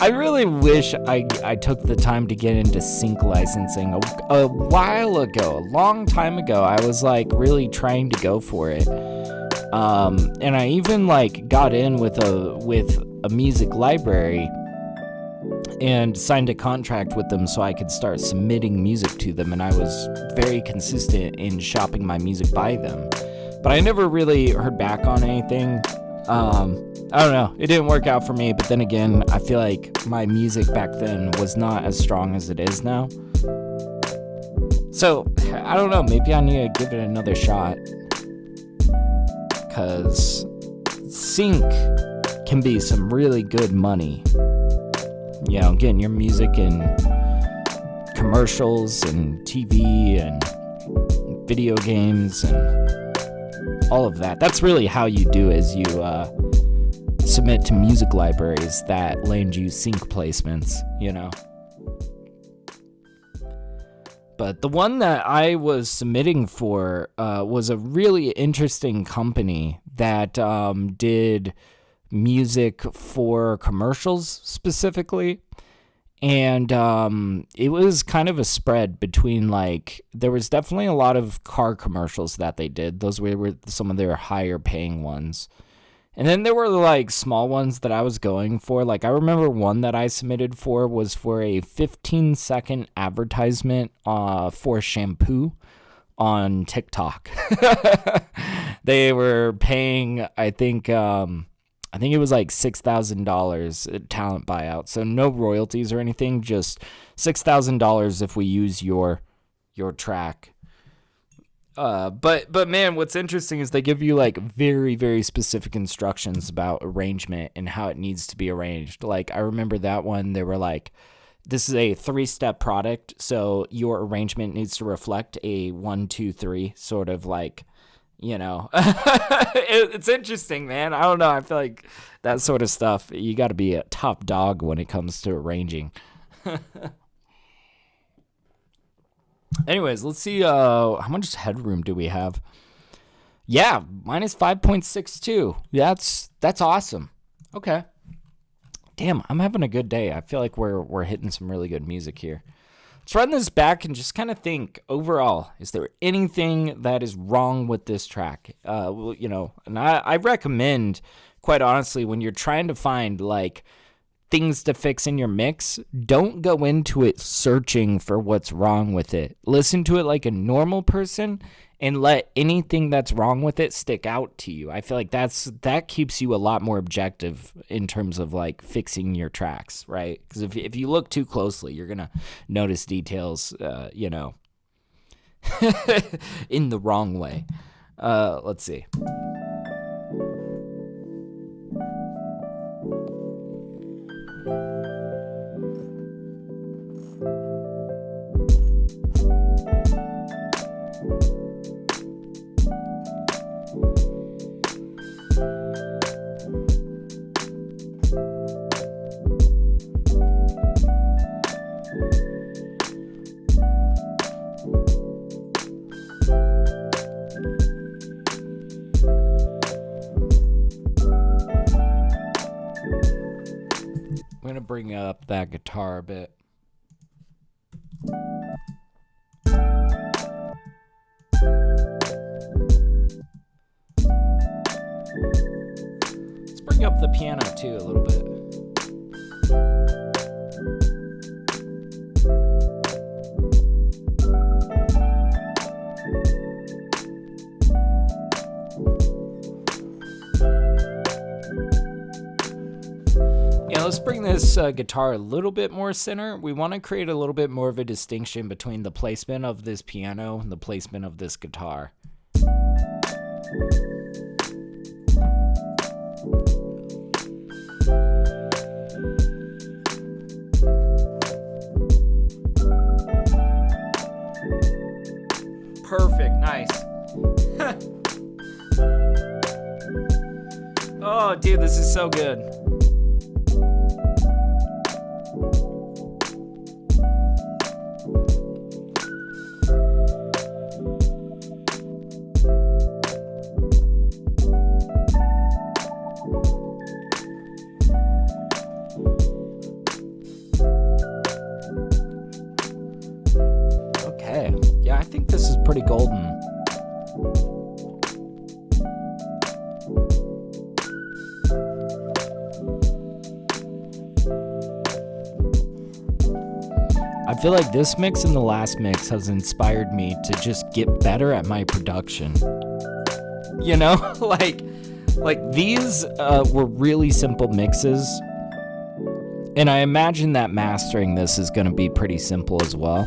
I really wish I took the time to get into sync licensing a while ago, a long time ago. I was, like, really trying to go for it. And I even like got in with a music library and signed a contract with them so I could start submitting music to them, and I was very consistent in shopping my music by them. But I never really heard back on anything. I don't know, it didn't work out for me, but then again, I feel like my music back then was not as strong as it is now. So, I don't know, maybe I need to give it another shot. Because sync can be some really good money. You know, getting your music in commercials and TV and video games and all of that. That's really how you do it, is you submit to music libraries that land you sync placements, you know. But the one that I was submitting for was a really interesting company that did music for commercials specifically. And it was kind of a spread between, like, there was definitely a lot of car commercials that they did. Those were some of their higher paying ones. And then there were, like, small ones that I was going for. Like, I remember one that I submitted for was for a 15-second advertisement for shampoo on TikTok. They were paying, I think it was like $6,000 talent buyout. So no royalties or anything, just $6,000 if we use your track. But man, what's interesting is they give you like very, very specific instructions about arrangement and how it needs to be arranged. Like, I remember that one, they were like, this is a 3-step product, so your arrangement needs to reflect a 1, 2, 3 sort of, like, you know. It's interesting, man. I don't know. I feel like that sort of stuff, you got to be a top dog when it comes to arranging. Anyways, let's see, how much headroom do we have? Yeah, minus 5.62. That's awesome. Okay. Damn, I'm having a good day. I feel like we're hitting some really good music here. Let's run this back and just kind of think, overall, is there anything that is wrong with this track? You know, and I recommend, quite honestly, when you're trying to find, like, things to fix in your mix, don't go into it searching for what's wrong with it. Listen to it like a normal person and let anything that's wrong with it stick out to you. I feel like that keeps you a lot more objective in terms of, like, fixing your tracks, right? Because if you look too closely, you're gonna notice details, you know, in the wrong way. Let's see. I'm going to bring up that guitar a bit. bring up the piano too a little bit. Yeah, let's bring this guitar a little bit more center. We want to create a little bit more of a distinction between the placement of this piano and the placement of this guitar. Perfect, nice. Oh, dude, this is so good. Okay, yeah, I think this is pretty golden. I feel like this mix and the last mix has inspired me to just get better at my production. You know, like these were really simple mixes, and I imagine that mastering this is going to be pretty simple as well.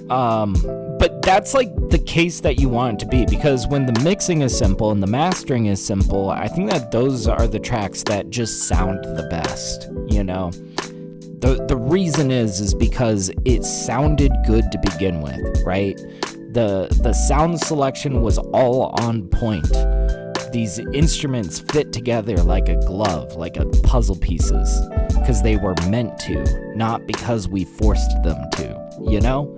But that's like the case that you want it to be, because when the mixing is simple and the mastering is simple, I think that those are the tracks that just sound the best, you know? The reason is because it sounded good to begin with, right? The sound selection was all on point. These instruments fit together like a glove, like a puzzle pieces, because they were meant to, not because we forced them to, you know?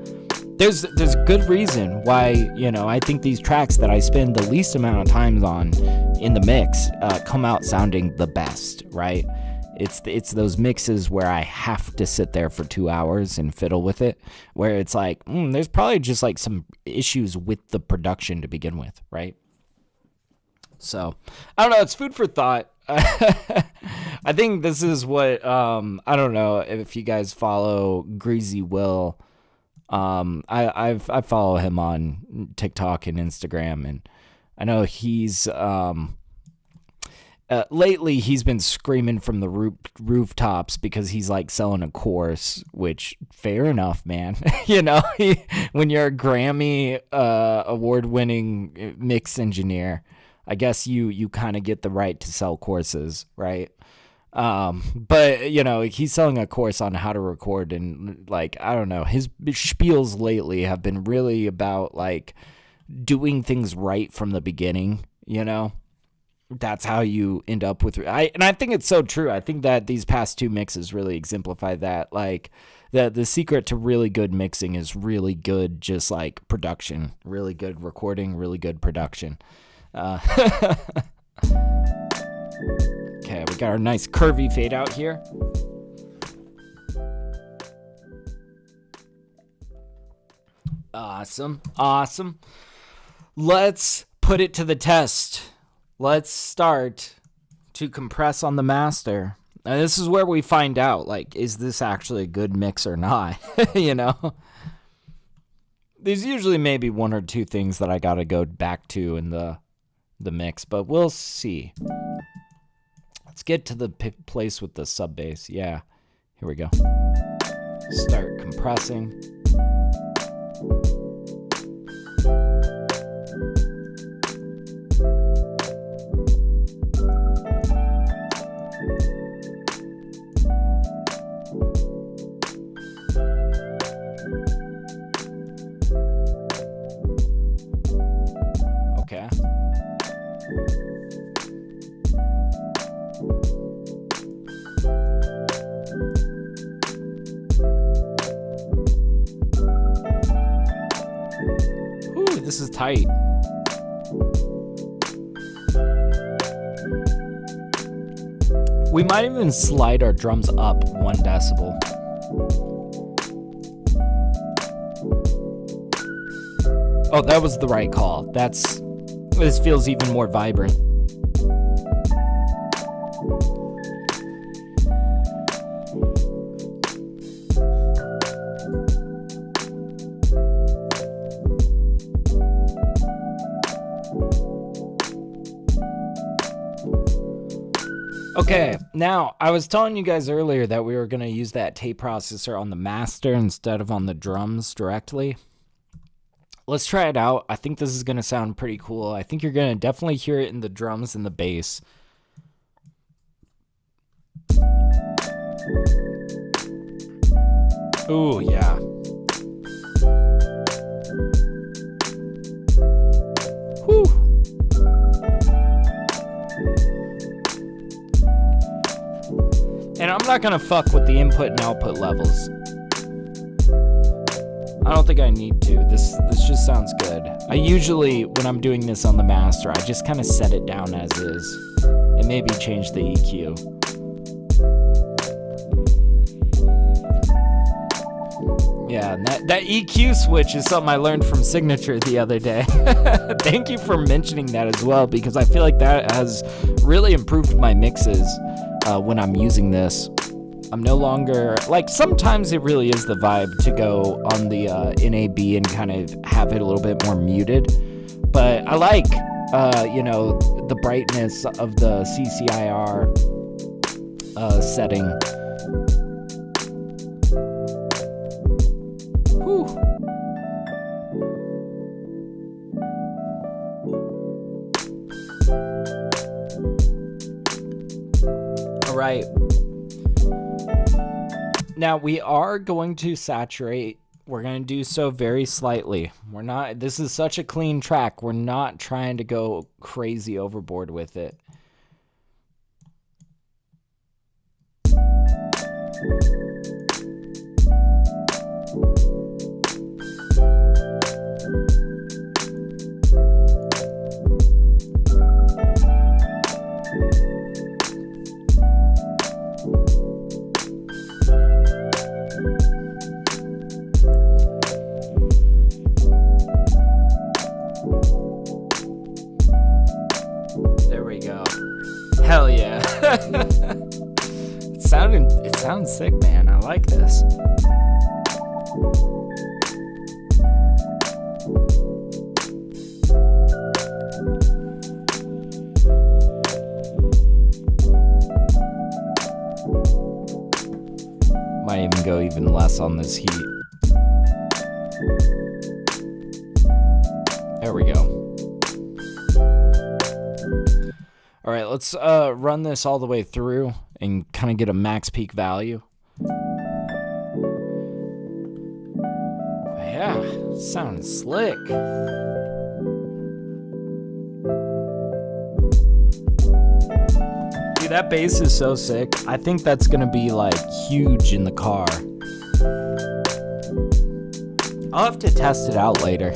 There's good reason why, you know, I think these tracks that I spend the least amount of time on in the mix come out sounding the best, right? It's those mixes where I have to sit there for 2 hours and fiddle with it, where it's like, there's probably just like some issues with the production to begin with, right? So, I don't know, it's food for thought. I think this is what, I don't know if you guys follow Greasy Will. I follow him on TikTok and Instagram, and I know he's, lately he's been screaming from the rooftops because he's like selling a course, which fair enough, man. You know, when you're a Grammy award-winning mix engineer, I guess you kind of get the right to sell courses, right? But you know, he's selling a course on how to record, and like, I don't know, his spiels lately have been really about like doing things right from the beginning, you know? That's how you end up with, and I think it's so true. I think that these past two mixes really exemplify that. Like the secret to really good mixing is really good, just like production, really good recording, really good production. Okay, we got our nice curvy fade out here. Awesome. Let's put it to the test. Let's start to compress on the master. And this is where we find out, like, is this actually a good mix or not? You know? There's usually maybe one or two things that I gotta go back to in the mix, but we'll see. Let's get to the place with the sub bass. Yeah, here we go. Start compressing. Okay. Ooh, this is tight. We might even slide our drums up 1 decibel. Oh, that was the right call. This feels even more vibrant. Okay, now I was telling you guys earlier that we were going to use that tape processor on the master instead of on the drums directly. Let's try it out. I think this is going to sound pretty cool. I think you're going to definitely hear it in the drums and the bass. Ooh, yeah. Whew. And I'm not gonna fuck with the input and output levels. I don't think I need to. This just sounds good. I usually, when I'm doing this on the master, I just kind of set it down as is. And maybe change the EQ. Yeah, and that EQ switch is something I learned from Signature the other day. Thank you for mentioning that as well, because I feel like that has really improved my mixes when I'm using this. I'm no longer, like, sometimes it really is the vibe to go on the NAB and kind of have it a little bit more muted. But I like, the brightness of the CCIR setting. Whew. All right. Now we are going to saturate. We're going to do so very slightly. This is such a clean track. We're not trying to go crazy overboard with it. Hell yeah. It sounds sick, man. I like this. Might even go even less on this heat. There we go. All right, let's run this all the way through and kind of get a max peak value. Yeah, sounding slick. Dude, that bass is so sick. I think that's gonna be like huge in the car. I'll have to test it out later.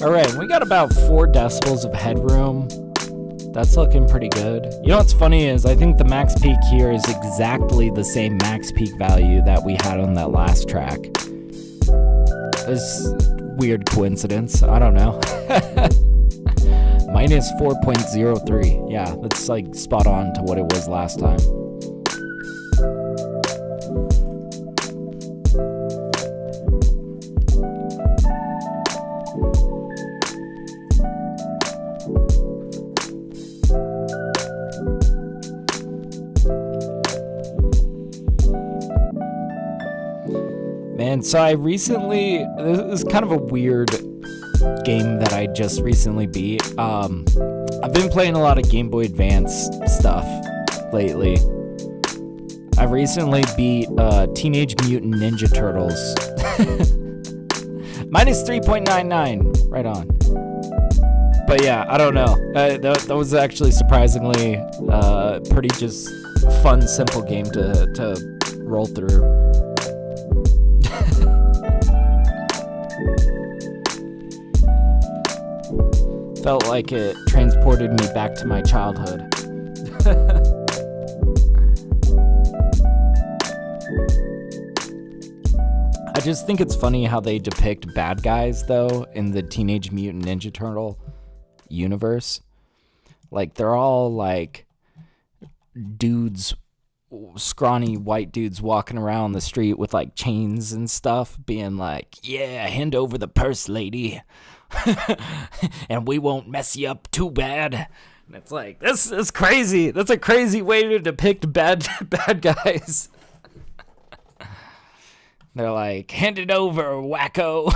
All right, we got about 4 decibels of headroom. That's looking pretty good. You know what's funny is I think the max peak here is exactly the same max peak value that we had on that last track. This weird coincidence. I don't know. Minus 4.03. Yeah, that's like spot on to what it was last time. Man, so this is kind of a weird game that I just recently beat. I've been playing a lot of Game Boy Advance stuff lately. I recently beat Teenage Mutant Ninja Turtles. Minus 3.99, right on. But yeah, I don't know. That was actually surprisingly pretty just fun, simple game to roll through. Felt like it transported me back to my childhood. I just think it's funny how they depict bad guys, though, in the Teenage Mutant Ninja Turtle universe. Like, they're all, like, dudes, scrawny white dudes walking around the street with, like, chains and stuff, being like, yeah, hand over the purse, lady. And we won't mess you up too bad. And it's like, this is crazy. That's a crazy way to depict bad guys. They're like, hand it over, wacko.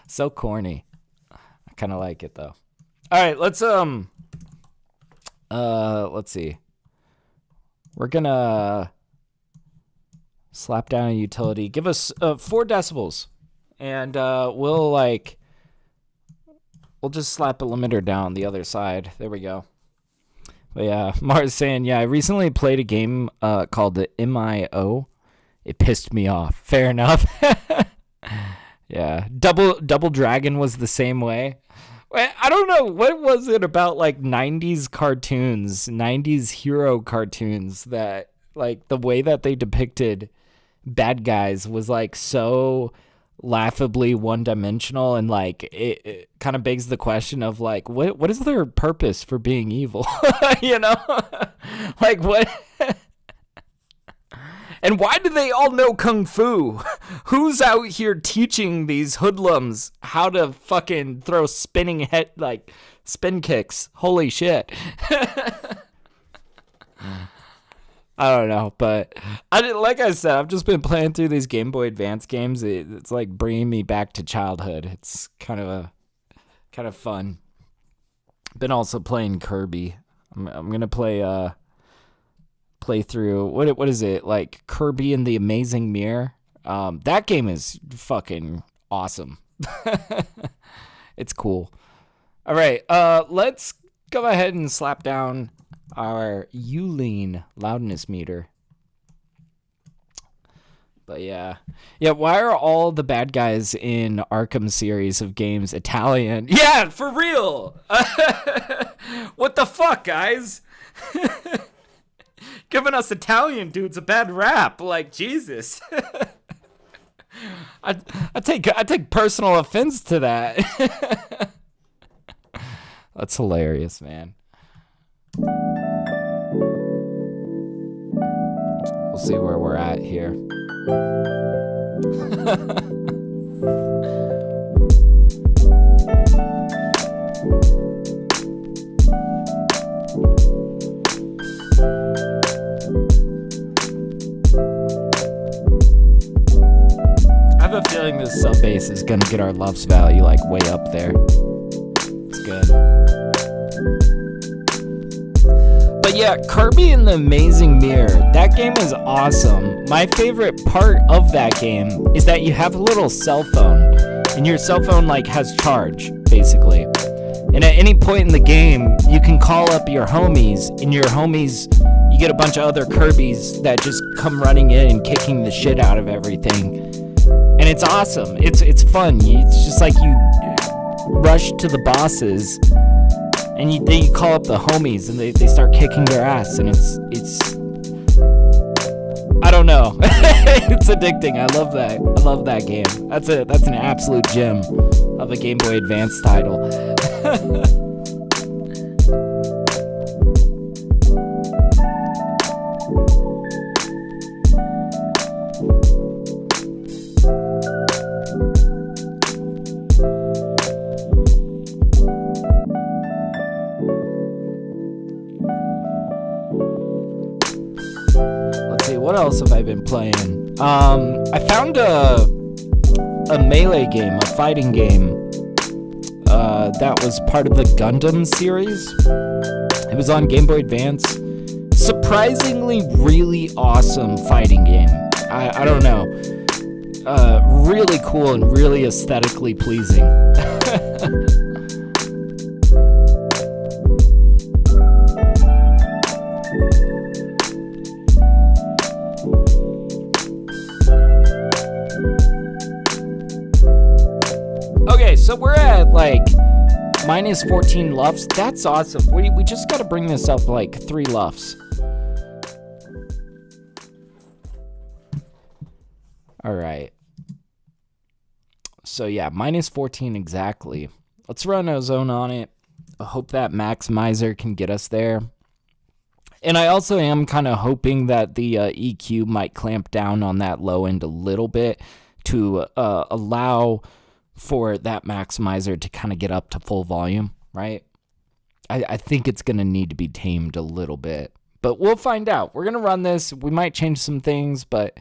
So corny. I kind of like it, though. All right, let's see. We're gonna slap down a utility. Give us 4 decibels, and we'll just slap a limiter down the other side. There we go. But yeah, Mara's saying, yeah, I recently played a game called the MIO. It pissed me off. Fair enough. Yeah. Double Dragon was the same way. I don't know. What was it about, like, 90s cartoons, 90s hero cartoons that, like, the way that they depicted bad guys was, like, so laughably one-dimensional, and, like, it kind of begs the question of, like, what is their purpose for being evil? You know? Like, what... And why do they all know Kung Fu? Who's out here teaching these hoodlums how to fucking throw spin kicks? Holy shit. I don't know, but like I said, I've just been playing through these Game Boy Advance games. It's like bringing me back to childhood. It's kind of fun. Been also playing Kirby. I'm gonna play through what is it, like Kirby and the Amazing Mirror. That game is fucking awesome. It's cool. All right, let's go ahead and slap down our Uline loudness meter. But yeah, why are all the bad guys in Arkham series of games Italian? Yeah, for real. What the fuck, guys? Giving us Italian dudes a bad rap, like, Jesus. I take personal offense to that. That's hilarious, man. We'll see where we're at here. I have a feeling this sub bass is gonna get our loves value like way up there. It's good. But yeah, Kirby and the Amazing Mirror, that game is awesome. My favorite part of that game is that you have a little cell phone, and your cell phone like has charge, basically. And at any point in the game, you can call up your homies, and your homies, you get a bunch of other Kirbys that just come running in and kicking the shit out of everything. And it's awesome. It's fun. It's just like you rush to the bosses, and then you call up the homies, and they start kicking their ass, and it's I don't know. It's addicting. I love that. I love that game. That's an absolute gem of a Game Boy Advance title. What else have I been playing? I found a melee game, a fighting game, that was part of the Gundam series. It was on Game Boy Advance. Surprisingly really awesome fighting game. I don't know. Really cool and really aesthetically pleasing. So we're at like minus 14 lufs. That's awesome. We just got to bring this up like 3 lufs. All right. So yeah, minus 14 exactly. Let's run ozone on it. I hope that maximizer can get us there. And I also am kind of hoping that the EQ might clamp down on that low end a little bit to allow for that maximizer to kind of get up to full volume, right? I think it's going to need to be tamed a little bit. But we'll find out. We're going to run this. We might change some things, but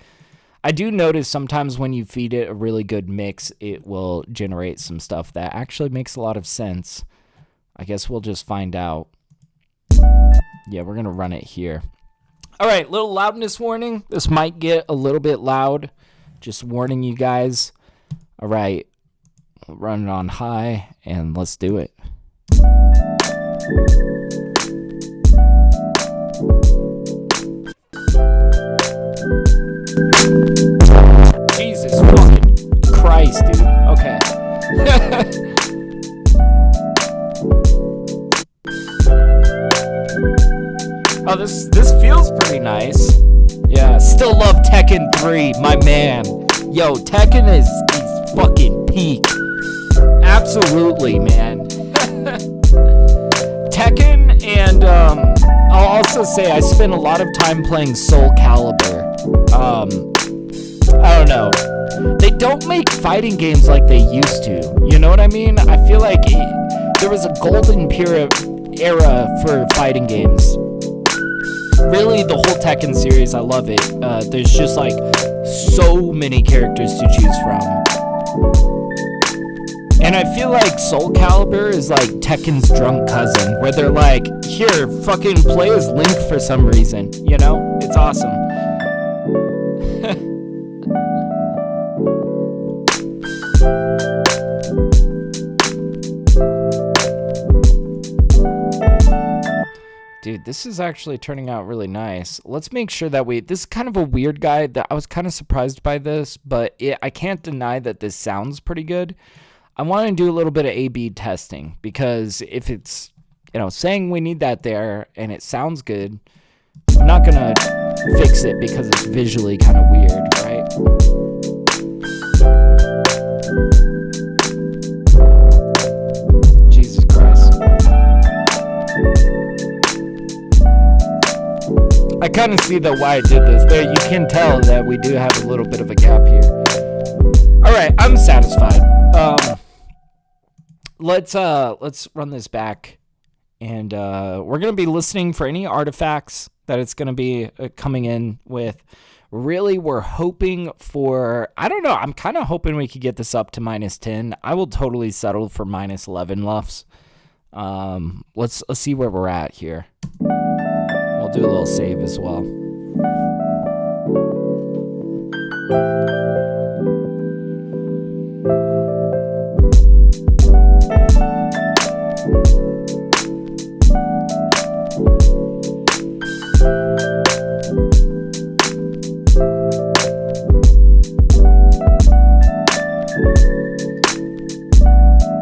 I do notice sometimes when you feed it a really good mix, it will generate some stuff that actually makes a lot of sense. I guess we'll just find out. Yeah, we're going to run it here. All right, little loudness warning. This might get a little bit loud. Just warning you guys. All right, we'll run it on high, and let's do it. Jesus fucking Christ, dude. Okay. Oh, this feels pretty nice. Yeah, still love Tekken 3, my man. Yo, Tekken is fucking peak. Absolutely, man. Tekken, and I'll also say I spent a lot of time playing Soul Calibur. I don't know. They don't make fighting games like they used to. You know what I mean? I feel like there was a golden era for fighting games. Really, the whole Tekken series, I love it. There's just like so many characters to choose from. And I feel like Soul Calibur is like Tekken's drunk cousin, where they're like, here, fucking play as Link for some reason. You know? It's awesome. Dude, this is actually turning out really nice. Let's make sure that this is kind of a weird guy. That I was kind of surprised by this, but I can't deny that this sounds pretty good. I want to do a little bit of A/B testing, because if it's, saying we need that there and it sounds good, I'm not going to fix it because it's visually kind of weird, right? Jesus Christ. I kind of see why I did this. There, you can tell that we do have a little bit of a gap here. All right, I'm satisfied. Let's run this back, and we're gonna be listening for any artifacts that it's gonna be coming in with. Really, we're hoping for, I don't know, I'm kind of hoping we could get this up to minus 10. I will totally settle for minus 11 lufs. Let's see where we're at here. I'll do a little save as well.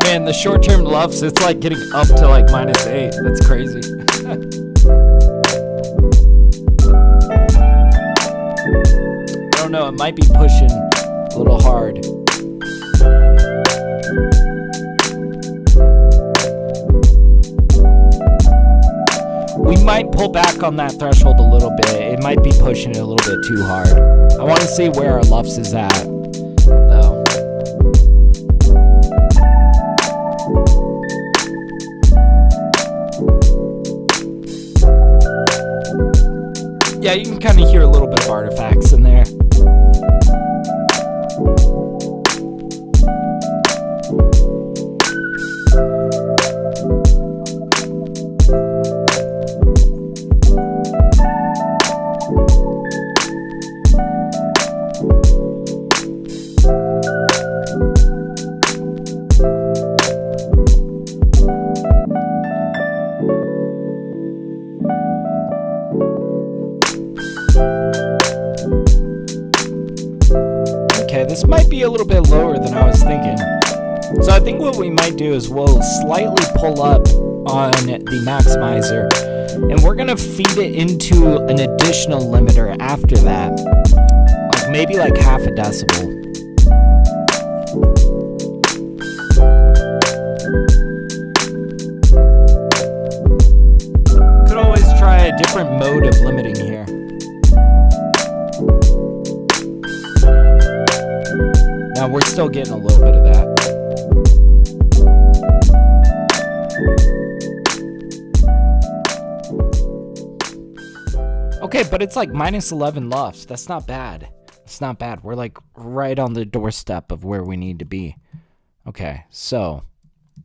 Man, the short-term lufs, it's like getting up to like minus 8. That's crazy. I don't know, it might be pushing a little hard. We might pull back on that threshold a little bit. It might be pushing it a little bit too hard. I want to see where our lufs is at, though. Yeah, you can kind of hear a little bit of artifacts in there. This might be a little bit lower than I was thinking. So I think what we might do is we'll slightly pull up on the maximizer, and we're going to feed it into an additional limiter after that. Like maybe like half a decibel. Could always try a different mode of limiting here. Now we're still getting a little bit of that. Okay, but it's like minus 11 LUFS. That's not bad. It's not bad. We're like right on the doorstep of where we need to be. Okay, so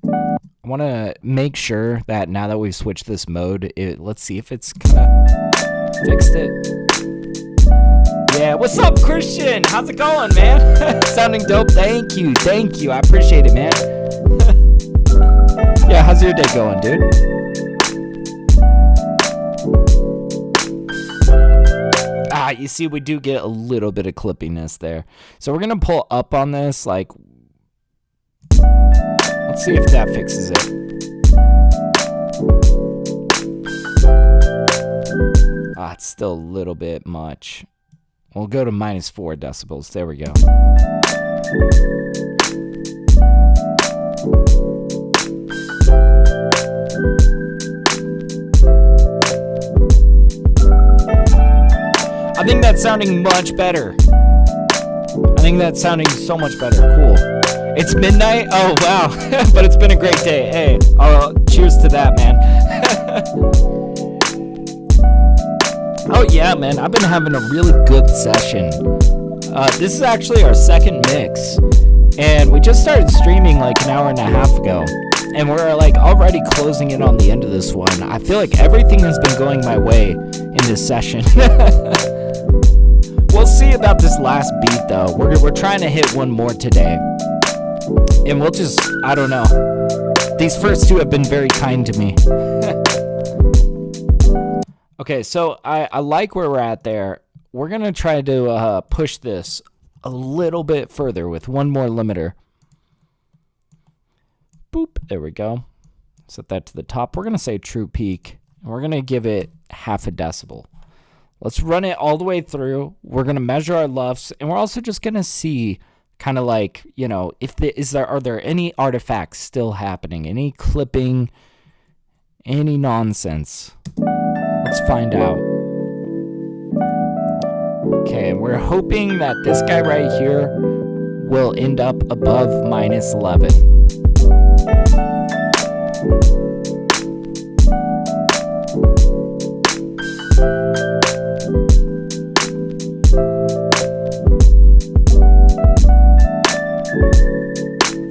I want to make sure that now that we've switched this mode, let's see if it's kind of fixed it. Yeah, what's up, Christian? How's it going, man? Sounding dope. Thank you. Thank you. I appreciate it, man. Yeah, how's your day going, dude? You see, we do get a little bit of clippiness there. So we're going to pull up on this. Like, let's see if that fixes it. It's still a little bit much. We'll go to minus 4 decibels. There we go. I think that's sounding much better. I think that's sounding so much better. Cool. It's midnight? Oh, wow. But it's been a great day. Hey, cheers to that, man. Oh, yeah, man. I've been having a really good session. This is actually our second mix. And we just started streaming like an hour and a half ago. And we're like already closing in on the end of this one. I feel like everything has been going my way in this session. We'll see about this last beat, though. We're trying to hit one more today. And we'll just, I don't know. These first two have been very kind to me. Okay, so I like where we're at there. We're going to try to push this a little bit further with one more limiter. Boop, there we go. Set that to the top. We're going to say true peak. And we're going to give it half a decibel. Let's run it all the way through. We're going to measure our LUFS, and we're also just going to see kind of like, you know, are there any artifacts still happening? Any clipping? Any nonsense? Let's find out. Okay, we're hoping that this guy right here will end up above minus 11.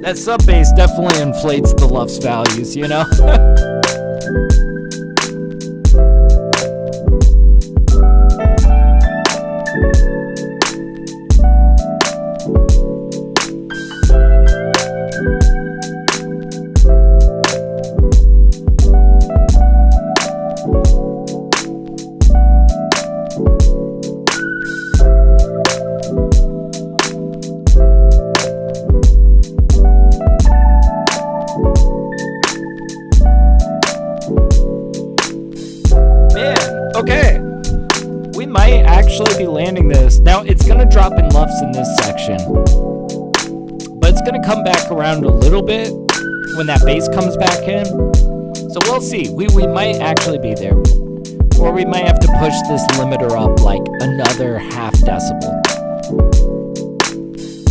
That sub bass definitely inflates the LUFS values, you know? Okay, we might actually be landing this. Now, it's going to drop in LUFS in this section, but it's going to come back around a little bit when that bass comes back in. So we'll see. We might actually be there, or we might have to push this limiter up like another half decibel.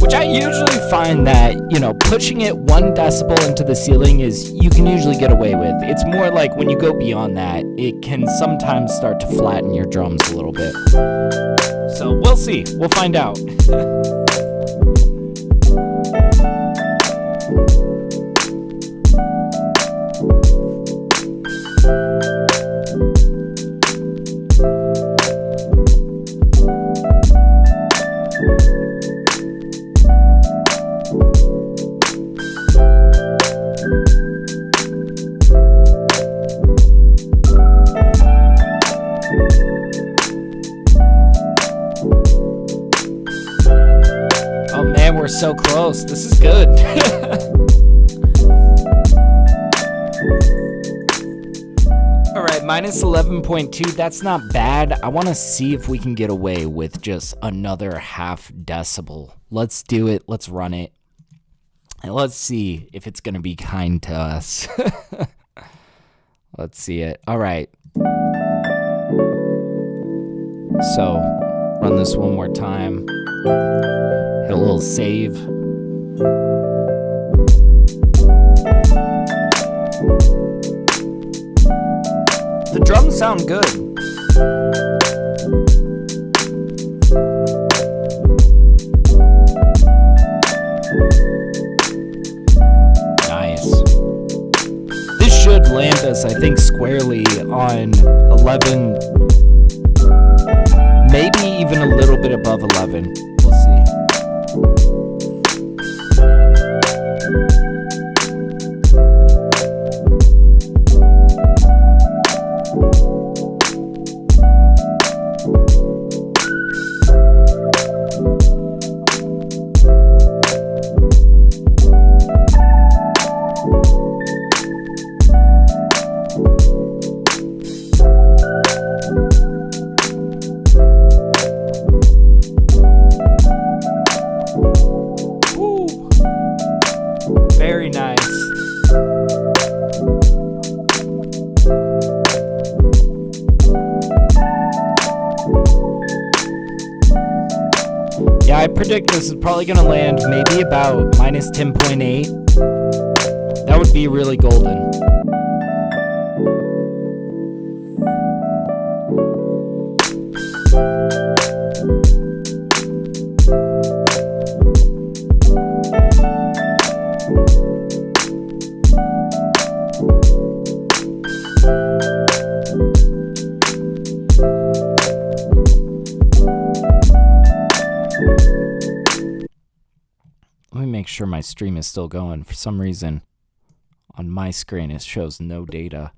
Which I usually find that, you know, pushing it 1 decibel into the ceiling you can usually get away with. It's more like when you go beyond that, it can sometimes start to flatten your drums a little bit. So we'll see. We'll find out. We're so close. This is good. All right, minus 11.2. That's not bad. I want to see if we can get away with just another half decibel. Let's do it. Let's run it. And let's see if it's going to be kind to us. Let's see it. All right. So, run this one more time. Hit a little save. The drums sound good. Nice. This should land us, I think, squarely on 11, maybe even a little bit above 11. We'll see. Very nice. Yeah, I predict this is probably going to land maybe about minus 10.8. That would be really golden. Let me make sure my stream is still going. For some reason, on my screen, it shows no data.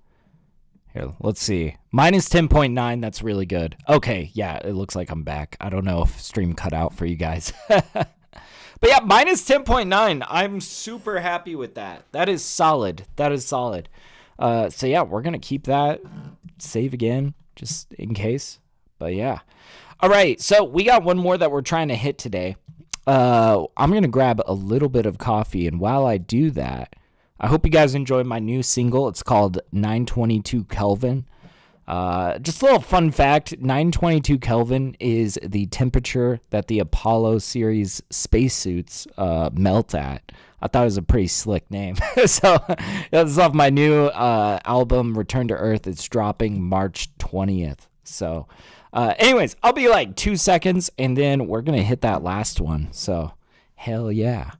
Here, let's see. Minus 10.9, that's really good. Okay, yeah, it looks like I'm back. I don't know if stream cut out for you guys. But yeah, minus 10.9. I'm super happy with that. That is solid. That is solid. So yeah, we're going to keep that. Save again, just in case. But yeah. All right, so we got one more that we're trying to hit today. I'm going to grab a little bit of coffee, and while I do that, I hope you guys enjoy my new single. It's called 922 Kelvin. Just a little fun fact, 922 Kelvin is the temperature that the Apollo series spacesuits melt at. I thought it was a pretty slick name. So this is off my new album, Return to Earth. It's dropping March 20th. So anyways, I'll be like 2 seconds, and then we're going to hit that last one. So hell yeah.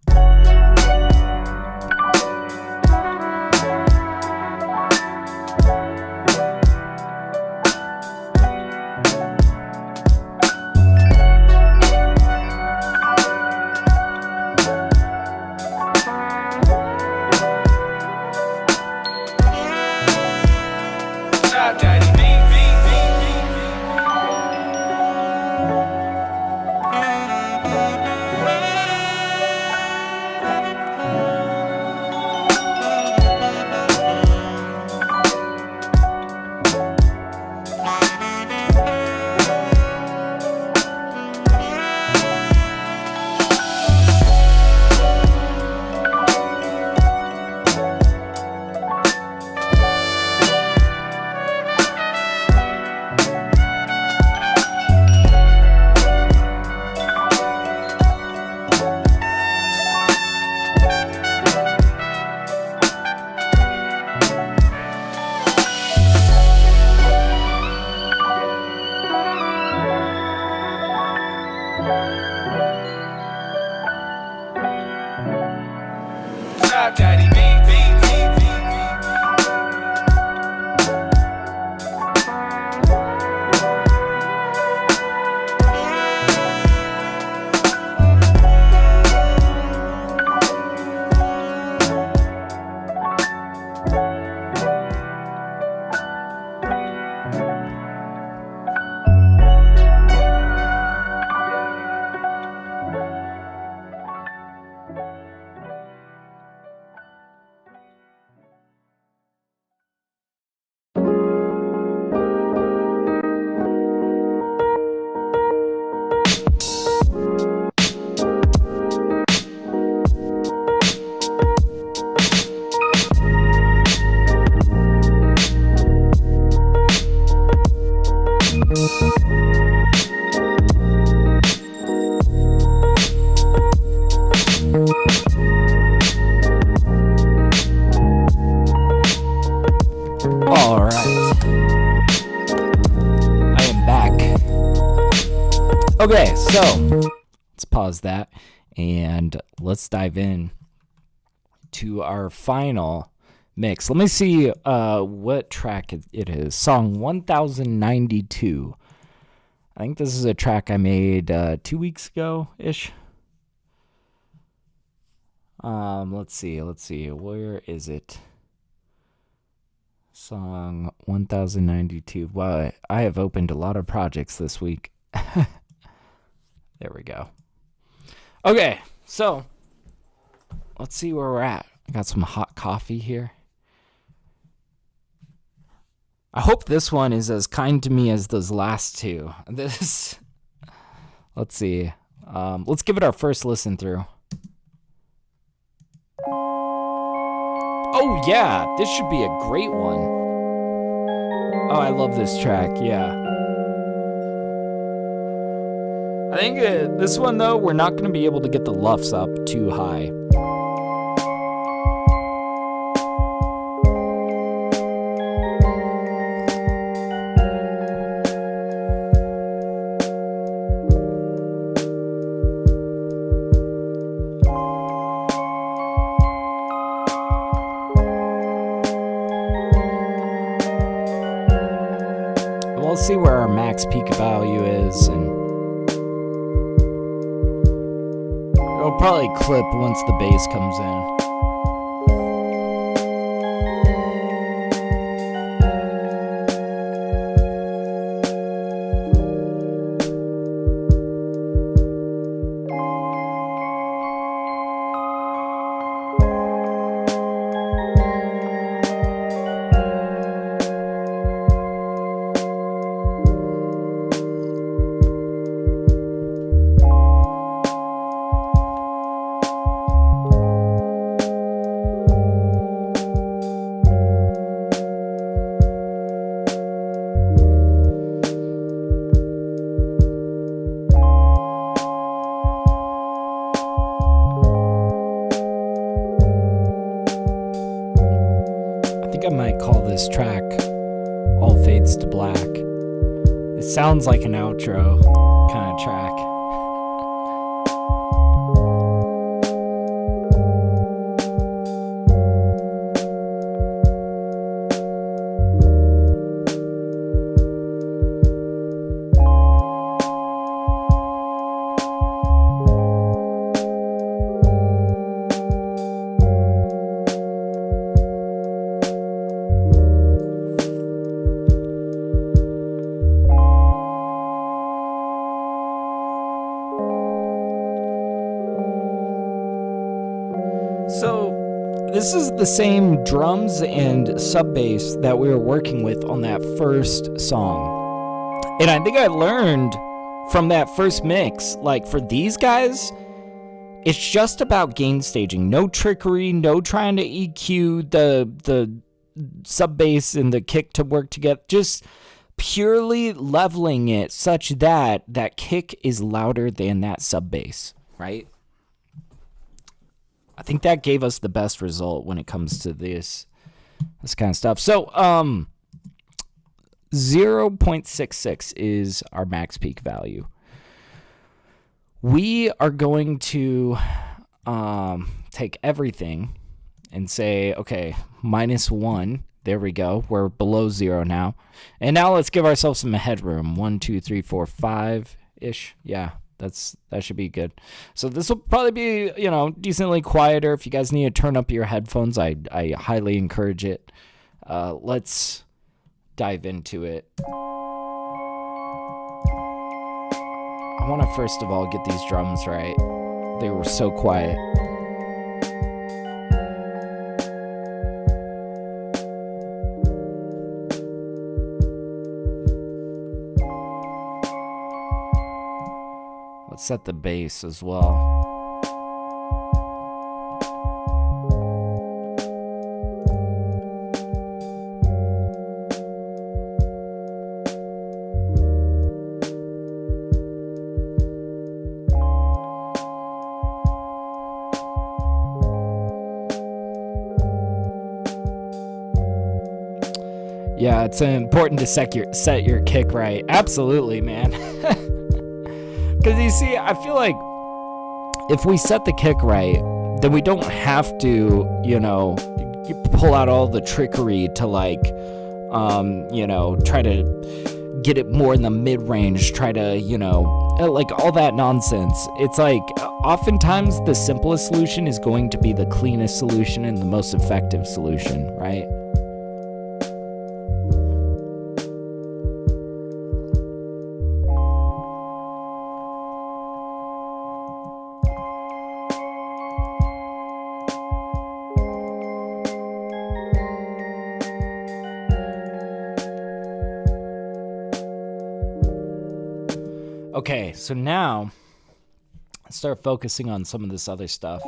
Okay, so let's pause that and let's dive in to our final mix. Let me see what track it is. Song 1092. I think this is a track I made 2 weeks ago-ish. Let's see. Where is it? Song 1092. Wow, I have opened a lot of projects this week. There we go. Okay, so let's see where we're at. I got some hot coffee here. I hope this one is as kind to me as those last two. Let's see. Let's give it our first listen through. Oh yeah, this should be a great one. Oh, I love this track, yeah. I think this one, though, we're not going to be able to get the luffs up too high. We'll see where our max peak value is, and it'll probably clip once the bass comes in. I might call this track All Fades to Black. It sounds like an outro kind of track. So this is the same drums and sub bass that we were working with on that first song. And I think I learned from that first mix, like for these guys, it's just about gain staging. No trickery, no trying to EQ the sub bass and the kick to work together. Just purely leveling it such that that kick is louder than that sub bass, right? I think that gave us the best result when it comes to this kind of stuff. So, 0.66 is our max peak value. We are going to take everything and say, okay, -1. There we go. We're below 0 now. And now let's give ourselves some headroom. 1, 2, 3, 4, 5-ish. Yeah. That should be good. So this will probably be, decently quieter. If you guys need to turn up your headphones, I highly encourage it. Let's dive into it. I want to first of all get these drums right. They were so quiet. Let's set the bass as well. Yeah, it's important to set your kick right. Absolutely, man. Because you see, I feel like if we set the kick right, then we don't have to, you know, pull out all the trickery to like, you know, try to get it more in the mid-range, try to, you know, like all that nonsense. It's like oftentimes the simplest solution is going to be the cleanest solution and the most effective solution, right? Okay, so now let's start focusing on some of this other stuff.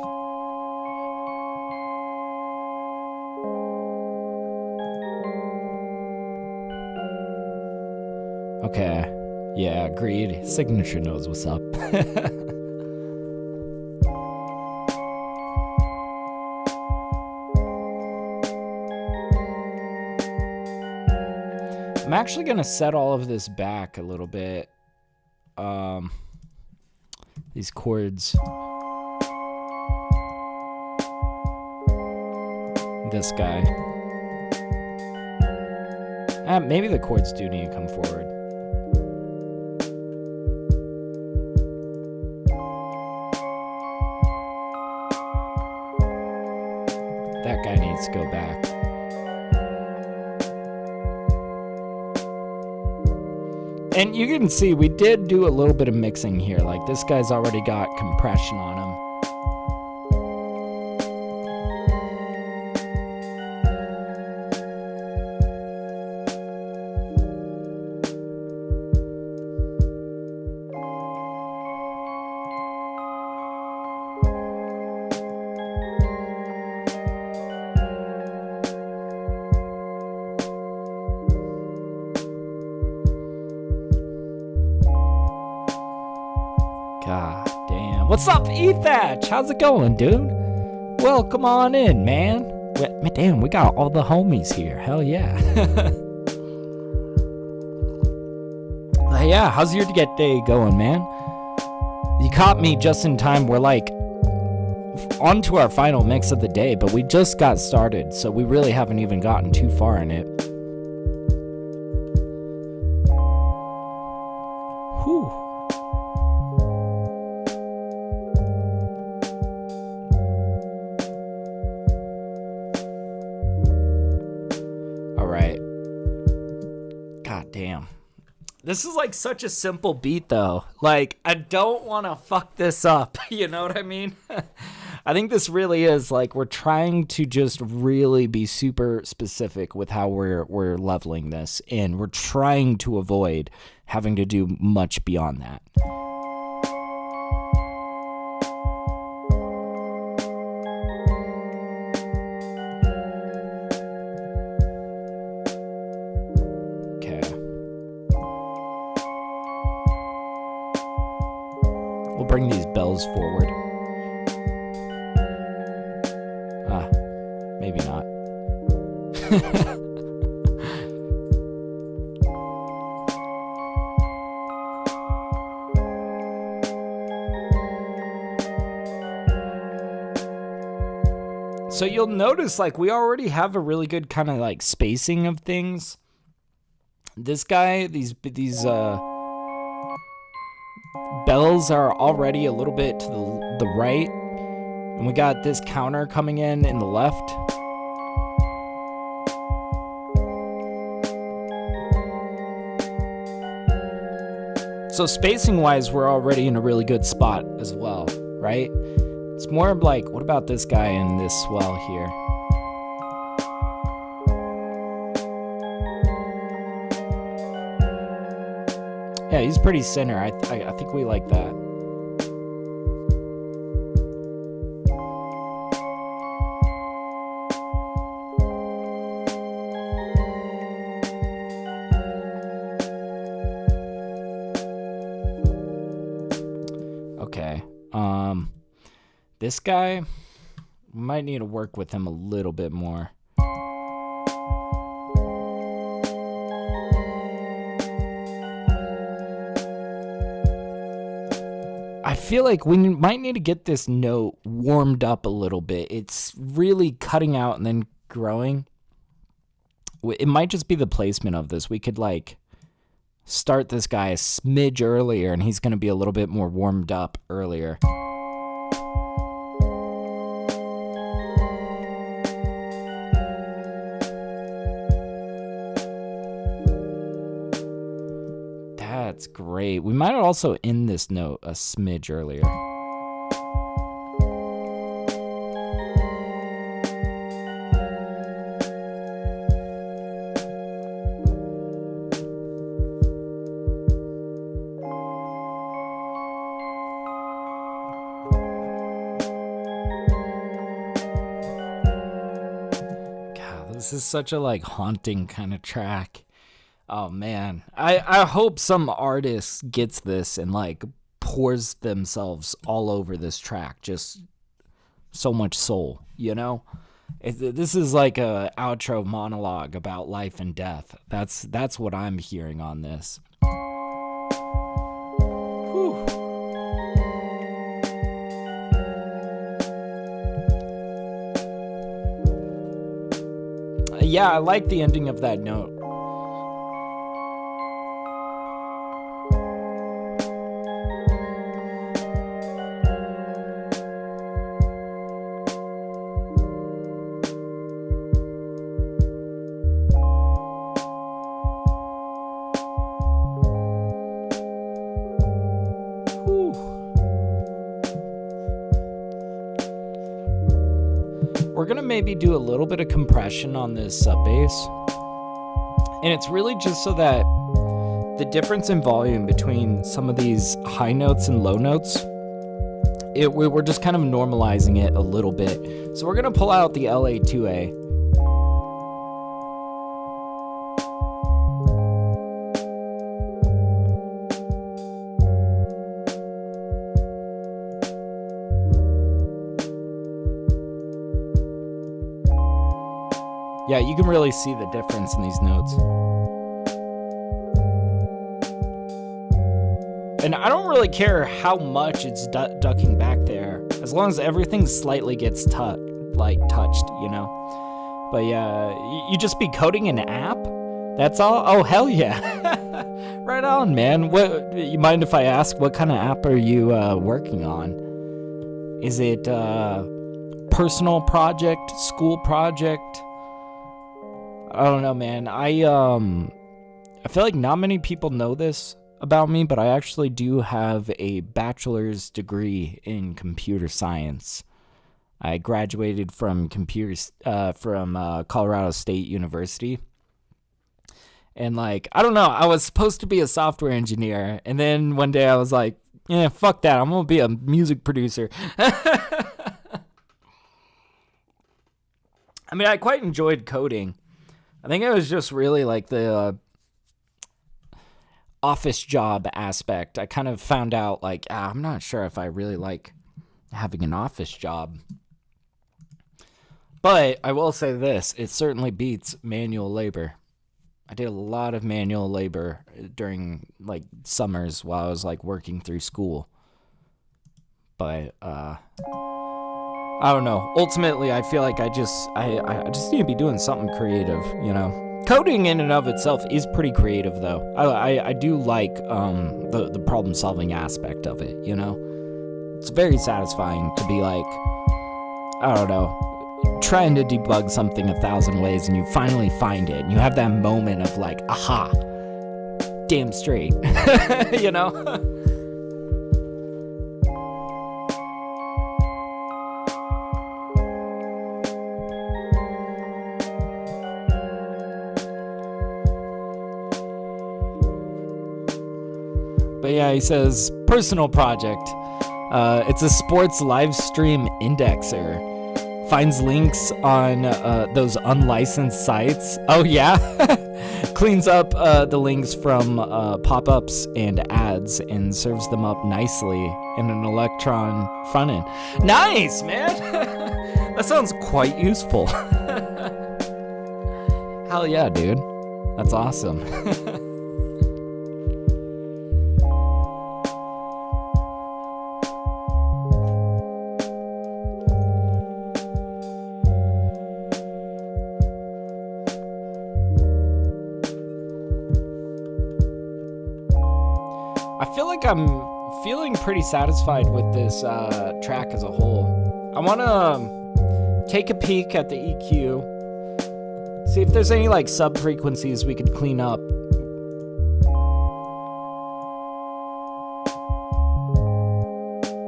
Okay, yeah, agreed. Signature knows what's up. I'm actually gonna set all of this back a little bit. These chords. This guy. Maybe the chords do need to come forward. That guy needs to go back. And you can see we did do a little bit of mixing here. Like this guy's already got compression on him. God damn. What's up, Ethach? How's it going, dude? Welcome on in, man. Damn, we got all the homies here. Hell yeah. Yeah, how's your day going, man? You caught me just in time. We're like on to our final mix of the day, but we just got started, so we really haven't even gotten too far in it. Whew. Damn. This is like such a simple beat though. Like I don't want to fuck this up. You know what I mean? I think this really is like we're trying to just really be super specific with how we're leveling this, and we're trying to avoid having to do much beyond that. Bring these bells forward. Maybe not. So you'll notice like we already have a really good kind of like spacing of things. This guy, these bells are already a little bit to the right, and we got this counter coming in the left. So spacing wise, we're already in a really good spot as well, right? It's more of like, what about this guy in this swell here? Yeah, he's pretty center. I think we like that. Okay. This guy, we might need to work with him a little bit more. feel like we might need to get this note warmed up a little bit. It's really cutting out and then growing. It might just be the placement of this. We could like start this guy a smidge earlier, and he's going to be a little bit more warmed up earlier. That's great. We might also end this note a smidge earlier. God, this is such a like haunting kind of track. Oh man, I hope some artist gets this and like pours themselves all over this track. Just so much soul, you know? This is like a outro monologue about life and death. That's what I'm hearing on this. Whew. Yeah, I like the ending of that note. We're going to maybe do a little bit of compression on this sub bass. And it's really just so that the difference in volume between some of these high notes and low notes, we're just kind of normalizing it a little bit. So we're going to pull out the LA2A. Yeah, you can really see the difference in these notes. And I don't really care how much it's ducking back there, as long as everything slightly gets touched, you know? But yeah, you just be coding an app? That's all? Oh, hell yeah. Right on, man. You mind if I ask, what kind of app are you working on? Is it personal project, school project? I don't know, man. I feel like not many people know this about me, but I actually do have a bachelor's degree in computer science. I graduated from Colorado State University. And like, I don't know, I was supposed to be a software engineer, and then one day I was like, yeah, fuck that. I'm going to be a music producer. I mean, I quite enjoyed coding. I think it was just really like the office job aspect. I kind of found out like, I'm not sure if I really like having an office job. But I will say this, it certainly beats manual labor. I did a lot of manual labor during like summers while I was like working through school. But I don't know. Ultimately, I feel like I just need to be doing something creative, you know. Coding in and of itself is pretty creative, though. I do like the problem-solving aspect of it, you know. It's very satisfying to be like, I don't know, trying to debug something 1,000 ways, and you finally find it, and you have that moment of like, aha, damn straight, you know. But yeah, he says, personal project. It's a sports live stream indexer. Finds links on those unlicensed sites. Oh yeah? Cleans up the links from pop-ups and ads and serves them up nicely in an Electron front end. Nice, man! That sounds quite useful. Hell yeah, dude. That's awesome. I'm feeling pretty satisfied with this track as a whole. I want to take a peek at the EQ, see if there's any like sub frequencies we could clean up.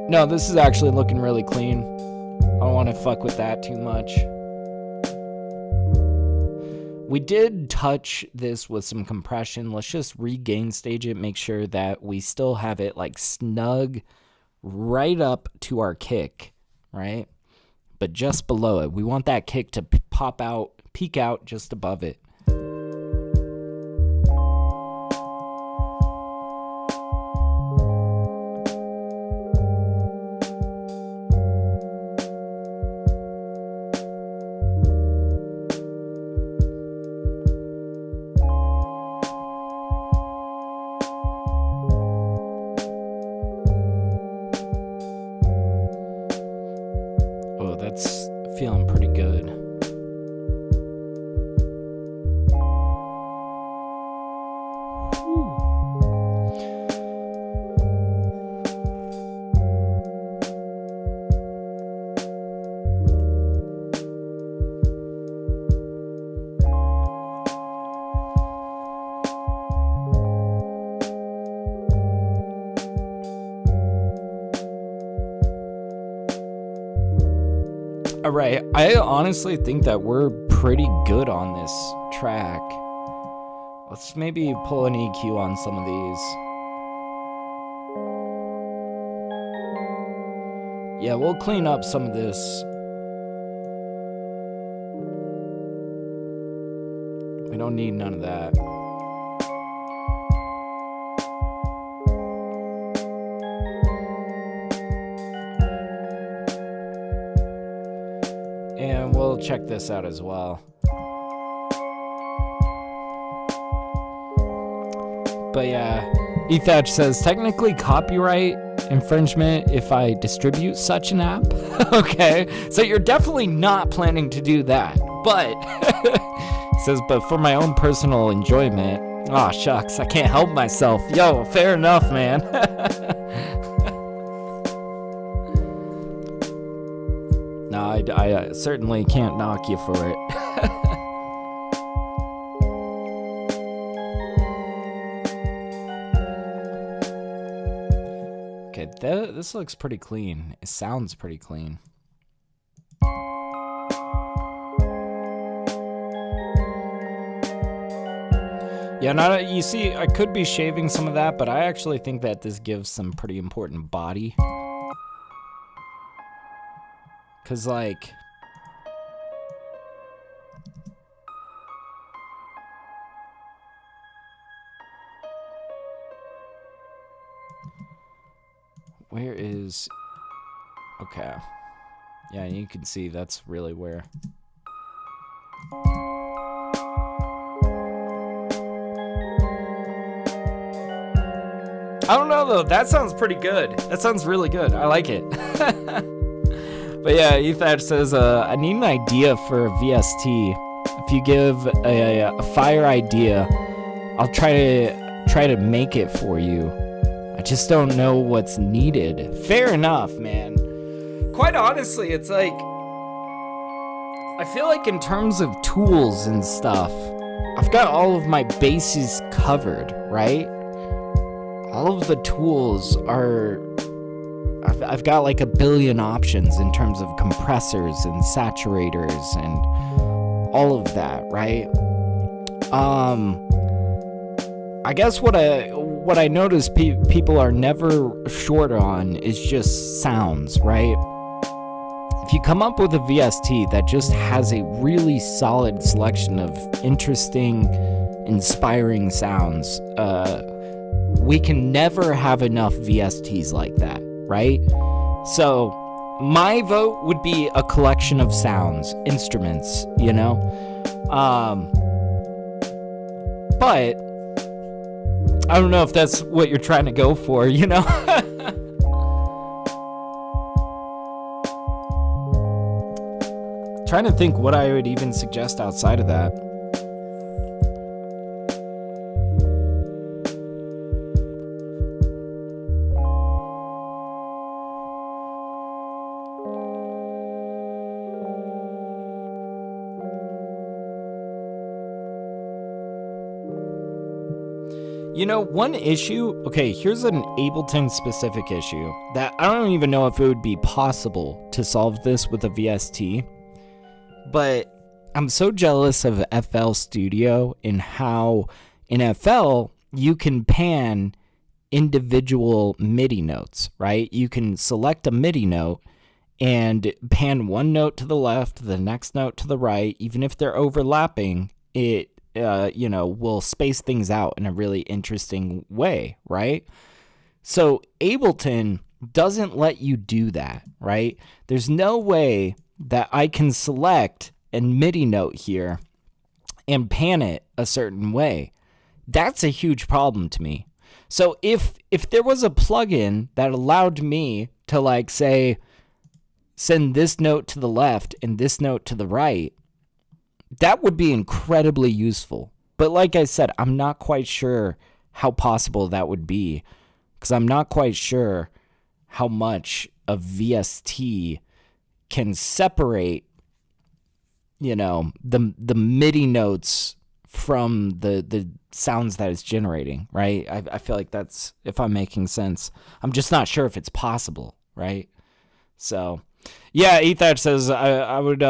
No, this is actually looking really clean. I don't want to fuck with that too much. We did touch this with some compression. Let's just regain stage it, make sure that we still have it like snug right up to our kick, right? But just below it. We want that kick to pop out, peek out just above it. That's feeling pretty good. All right, I honestly think that we're pretty good on this track. Let's maybe pull an EQ on some of these. Yeah, we'll clean up some of this. We don't need none of that. And we'll check this out as well. But yeah, Ethach says, technically copyright infringement if I distribute such an app. Okay, so you're definitely not planning to do that. But, he says, but for my own personal enjoyment, aw, shucks, I can't help myself. Yo, fair enough, man. No, I certainly can't knock you for it. Okay, this looks pretty clean. It sounds pretty clean. Yeah, you see, I could be shaving some of that, but I actually think that this gives some pretty important body. Cause like, where is, okay. Yeah, you can see that's really where. I don't know though, that sounds pretty good. That sounds really good. I like it. But yeah, Ethach says, I need an idea for a VST. If you give a fire idea, I'll try to make it for you. I just don't know what's needed. Fair enough, man. Quite honestly, it's like, I feel like in terms of tools and stuff, I've got all of my bases covered, right? All of the tools are... I've got like a billion options in terms of compressors and saturators and all of that, right? I guess what I notice people are never short on is just sounds, right? If you come up with a VST that just has a really solid selection of interesting, inspiring sounds, we can never have enough VSTs like that. Right? So my vote would be a collection of sounds, instruments, you know? But I don't know if that's what you're trying to go for, you know? Trying to think what I would even suggest outside of that. One issue, okay, here's an Ableton specific issue that I don't even know if it would be possible to solve this with a VST, but I'm so jealous of FL Studio in how in FL you can pan individual MIDI notes, right? You can select a MIDI note and pan one note to the left, the next note to the right. Even if they're overlapping, it will space things out in a really interesting way, right? So Ableton doesn't let you do that, right? There's no way that I can select a MIDI note here and pan it a certain way. That's a huge problem to me. So if there was a plugin that allowed me to, like, say, send this note to the left and this note to the right, that would be incredibly useful. But like I said, I'm not quite sure how possible that would be, because I'm not quite sure how much a VST can separate, the MIDI notes from the sounds that it's generating, right? I feel like that's, if I'm making sense. I'm just not sure if it's possible, right? So, yeah, Ethach says I would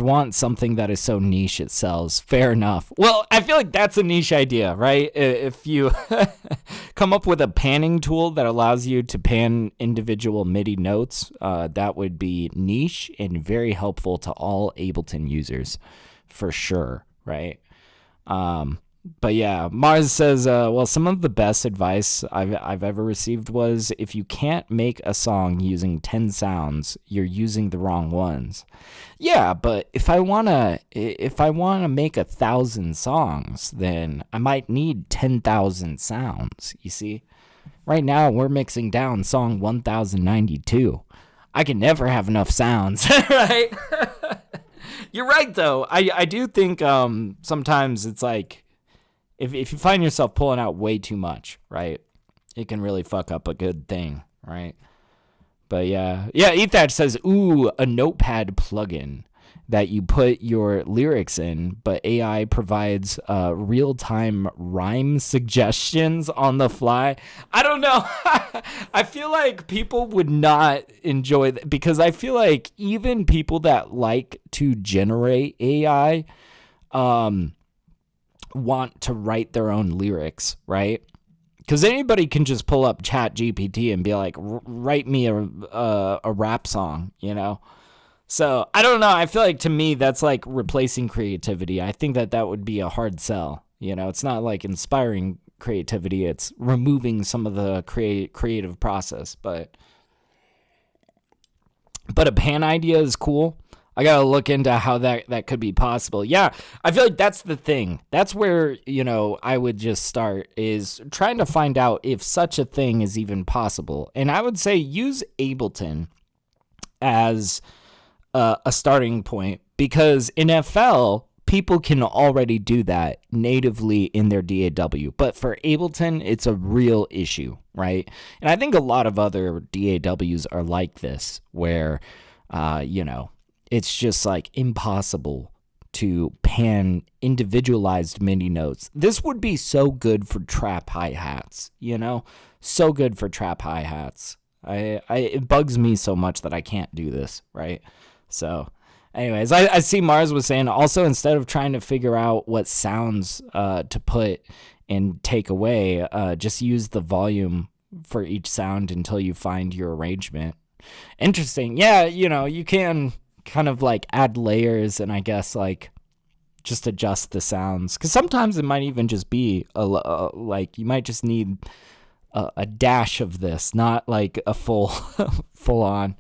want something that is so niche it sells. Fair enough. Well, I feel like that's a niche idea, right? If you come up with a panning tool that allows you to pan individual MIDI notes, that would be niche and very helpful to all Ableton users, for sure, right? But yeah, Mars says, well, some of the best advice I've ever received was, if you can't make a song using 10 sounds, you're using the wrong ones. Yeah, but if I wanna make 1,000 songs, then I might need 10,000 sounds. You see, right now we're mixing down song 1092. I can never have enough sounds, right? You're right, though. I do think sometimes it's like, if you find yourself pulling out way too much, right, it can really fuck up a good thing, right? But yeah, Ethach says, ooh, a notepad plugin that you put your lyrics in, but AI provides real-time rhyme suggestions on the fly. I don't know. I feel like people would not enjoy that, because I feel like even people that like to generate AI want to write their own lyrics, right? Because anybody can just pull up Chat GPT and be like, write me a rap song, So I don't know. I feel like, to me, that's like replacing creativity. I think that would be a hard sell. It's not like inspiring creativity. It's removing some of the creative process. But a pan idea is cool. I got to look into how that could be possible. Yeah, I feel like that's the thing. That's where, I would just start, is trying to find out if such a thing is even possible. And I would say use Ableton as a starting point, because in FL, people can already do that natively in their DAW. But for Ableton, it's a real issue, right? And I think a lot of other DAWs are like this, where, it's just like impossible to pan individualized MIDI notes. This would be so good for trap hi-hats, so good for trap hi-hats. It bugs me so much that I can't do this, right? So anyways, I see Mars was saying also, instead of trying to figure out what sounds to put and take away, just use the volume for each sound until you find your arrangement. Interesting. Yeah, you can kind of like add layers and I guess like just adjust the sounds, because sometimes it might even just be like you might just need a dash of this, not like a full on.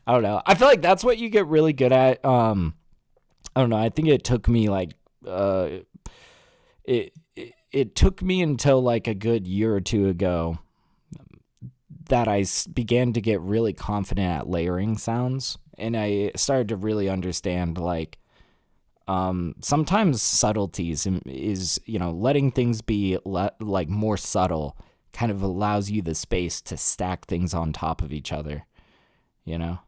I don't know. I feel like that's what you get really good at. I don't know. I think it took me like it took me until like a good year or two ago that I began to get really confident at layering sounds. And I started to really understand, like, sometimes subtleties is, letting things be like more subtle kind of allows you the space to stack things on top of each other, That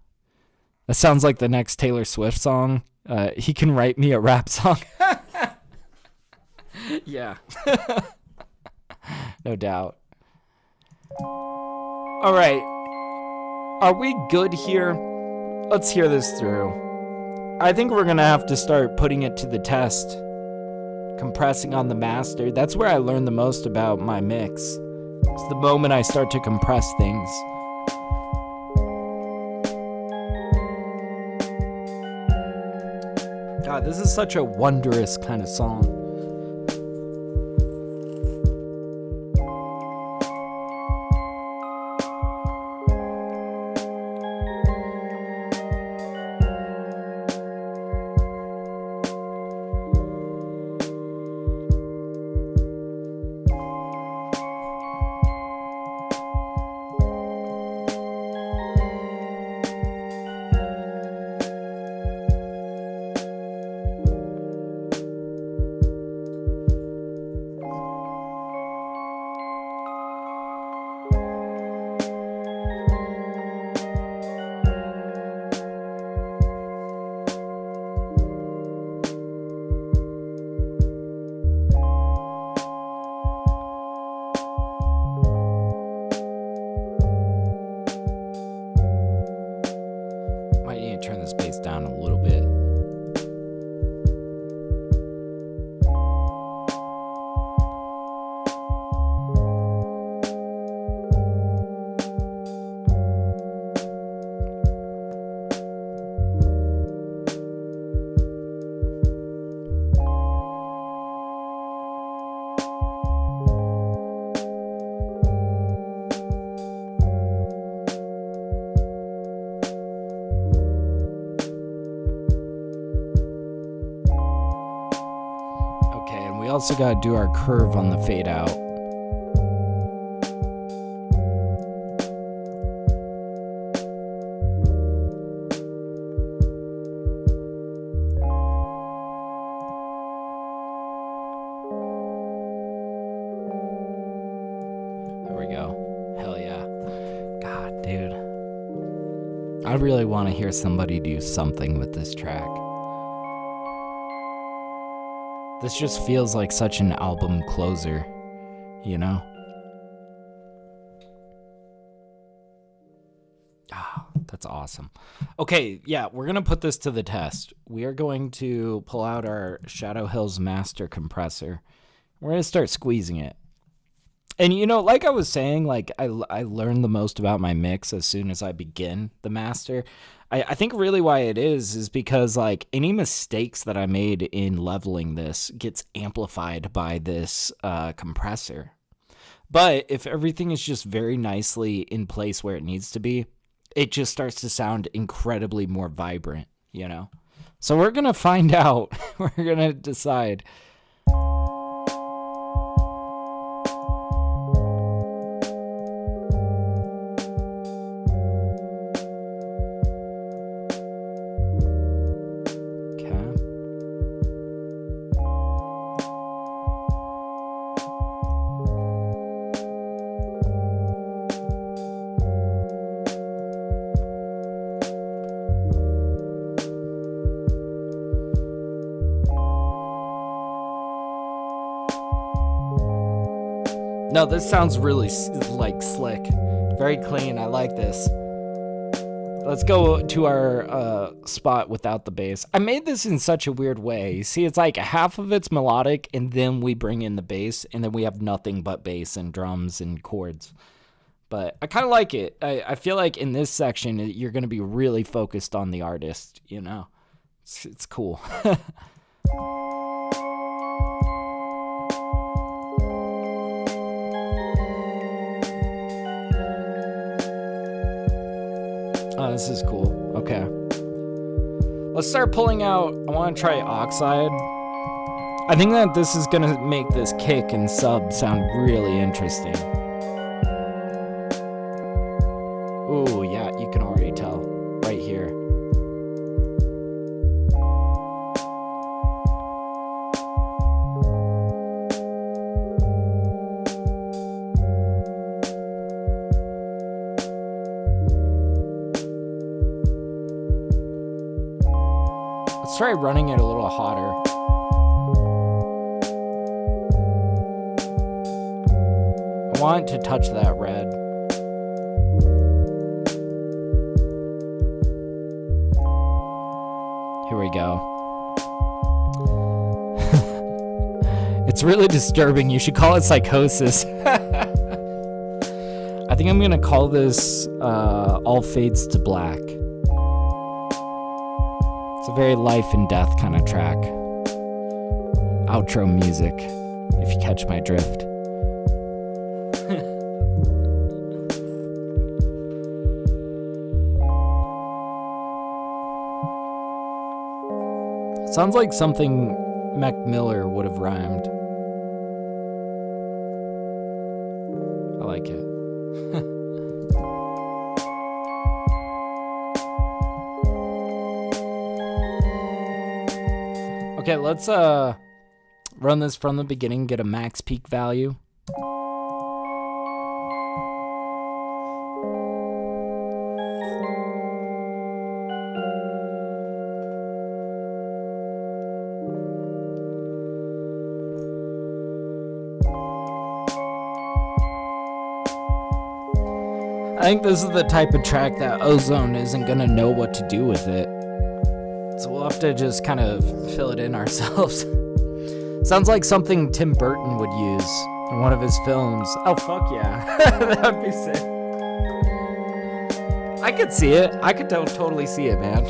sounds like the next Taylor Swift song. He can write me a rap song. Yeah. No doubt. All right. Are we good here? Let's hear this through. I think we're going to have to start putting it to the test. Compressing on the master. That's where I learned the most about my mix. It's the moment I start to compress things. God, this is such a wondrous kind of song. Turn this bass down a little bit. We also got to do our curve on the fade out. There we go. Hell yeah. God, dude. I really want to hear somebody do something with this track. This just feels like such an album closer, you know? Ah, that's awesome. Okay, yeah, we're going to put this to the test. We are going to pull out our Shadow Hills Master compressor. We're going to start squeezing it. And, you know, like I was saying, like I learned the most about my mix as soon as I begin the master. I think really why it is because, like, any mistakes that I made in leveling this gets amplified by this compressor. But if everything is just very nicely in place where it needs to be, it just starts to sound incredibly more vibrant, you know? So we're going to find out. We're going to decide. No, this sounds really like slick. Very clean. I like this. Let's go to our spot without the bass. I made this in such a weird way. You see, it's like half of it's melodic, and then we bring in the bass, and then we have nothing but bass and drums and chords. But I kind of like it. I feel like in this section, you're going to be really focused on the artist, you know? It's cool. Oh, this is cool. Okay. Let's start pulling out. I want to try Oxide. I think that this is going to make this kick and sub sound really interesting. Ooh, yeah, you can already tell. Right here. Let's try running it a little hotter. want to touch that red. Here we go. It's really disturbing. You should call it psychosis. I think I'm gonna call this All Fades to Black. It's a very life and death kind of track. Outro music, if you catch my drift. Sounds like something Mac Miller would have rhymed. I like it. Okay, let's run this from the beginning, get a max peak value. I think this is the type of track that Ozone isn't gonna know what to do with it. So we'll have to just kind of fill it in ourselves. Sounds like something Tim Burton would use in one of his films. Oh, fuck yeah. That would be sick. I could see it. I could totally see it, man.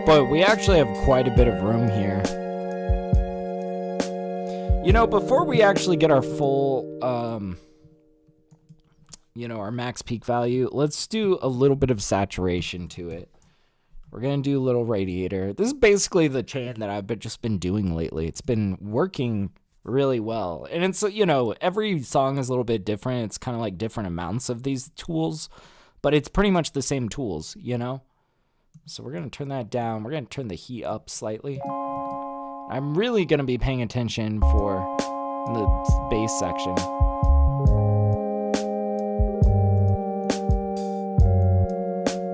But we actually have quite a bit of room here. You know, before we actually get our full, our max peak value, let's do a little bit of saturation to it. We're going to do a little radiator. This is basically the chain that I've just been doing lately. It's been working really well. And it's, every song is a little bit different. It's kind of like different amounts of these tools, but it's pretty much the same tools, So we're going to turn that down. We're going to turn the heat up slightly. I'm really going to be paying attention for the bass section.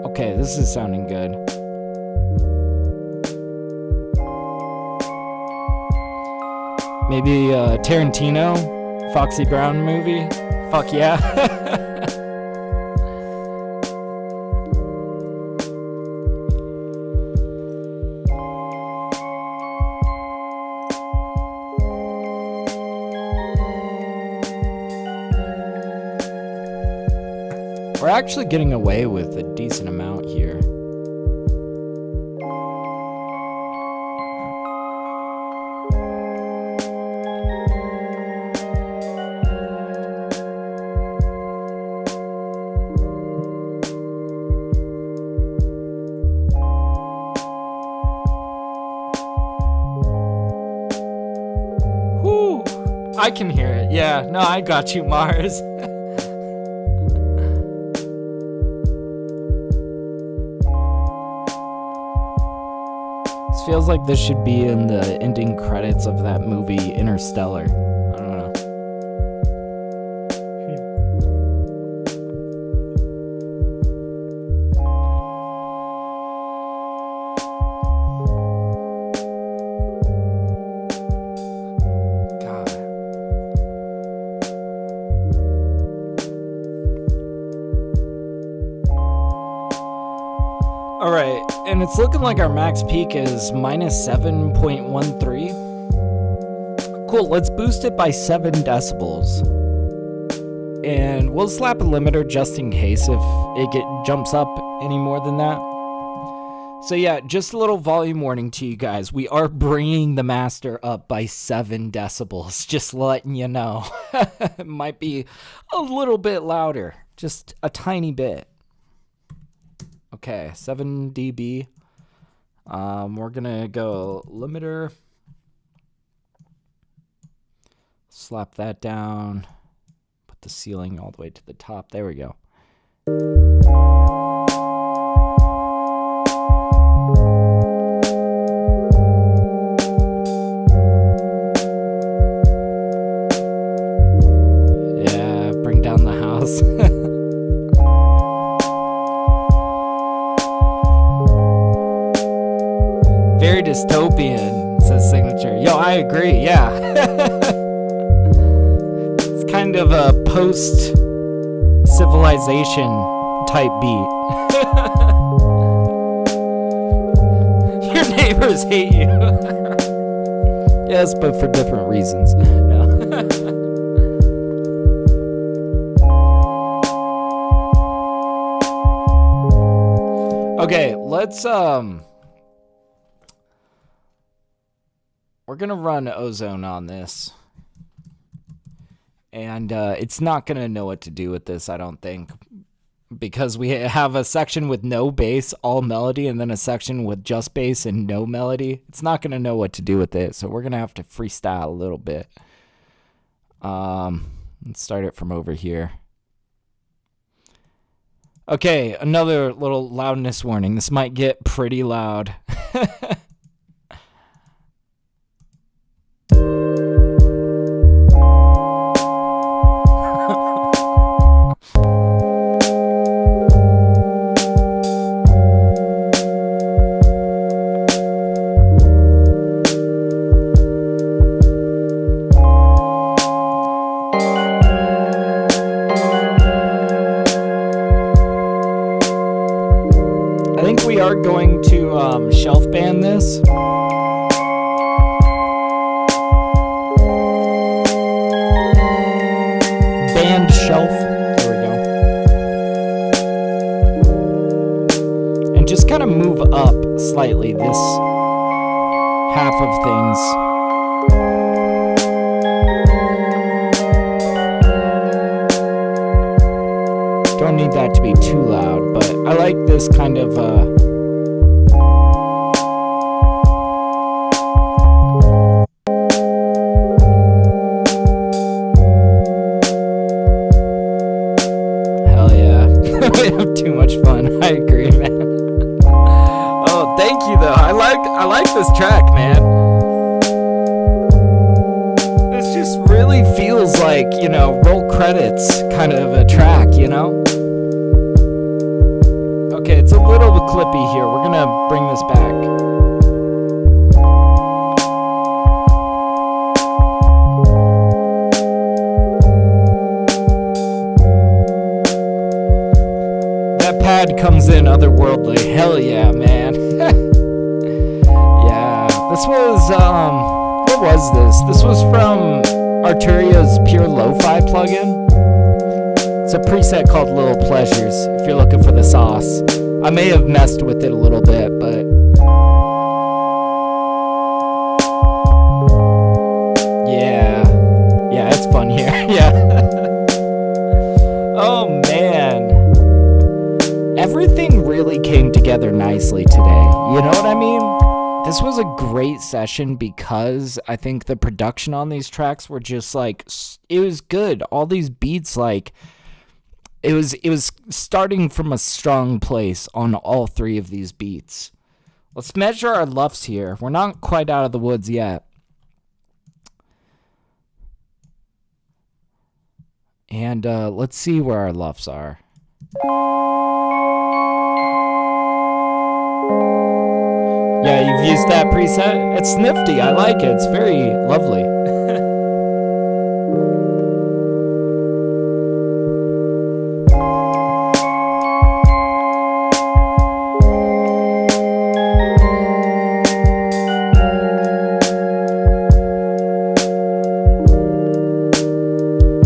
Okay, this is sounding good. Maybe a Tarantino, Foxy Brown movie? Fuck yeah. We're actually getting away with a decent amount here. Whew, I can hear it. Yeah, no, I got you, Mars. Feels like this should be in the ending credits of that movie Interstellar. I don't know. God. All right. And it's looking like our max peak is minus 7.13. Cool, let's boost it by 7 decibels. And we'll slap a limiter just in case if it jumps up any more than that. So yeah, just a little volume warning to you guys. We are bringing the master up by 7 decibels. Just letting you know. It might be a little bit louder. Just a tiny bit. Okay, 7 dB. We're gonna go limiter. Slap that down. Put the ceiling all the way to the top. There we go. Yeah, bring down the house. here. Yo, I agree, yeah. It's kind of a post-civilization type beat. Your neighbors hate you. Yes, but for different reasons. No. Okay, let's we're gonna run Ozone on this, and it's not gonna know what to do with this, I don't think, because we have a section with no bass, all melody, and then a section with just bass and no melody. It's not gonna know what to do with it, so we're gonna have to freestyle a little bit. Let's start it from over here. Okay, another little loudness warning. This might get pretty loud. Going to shelf ban this. Band shelf. There we go. And just kind of move up slightly this half of things. Don't need that to be too loud, but I like this kind of too much fun. I agree, man. Oh, thank you though. I like this track, man. This just really feels like, you know, roll credits kind of a track, you know? Okay, it's a little bit clippy here. We're gonna bring this back. Comes in otherworldly. Hell yeah, man. Yeah. This was what was this? This was from Arturio's Pure Lo-Fi plugin. It's a preset called Little Pleasures if you're looking for the sauce. I may have messed with it a little bit, but yeah. Yeah, it's fun here. Yeah. Oh man. Everything really came together nicely today. You know what I mean? This was a great session because I think the production on these tracks were just like, it was good. All these beats, like, it was starting from a strong place on all three of these beats. Let's measure our LUFs here. We're not quite out of the woods yet. And let's see where our LUFs are. Yeah, you've used that preset? It's nifty. I like it. It's very lovely.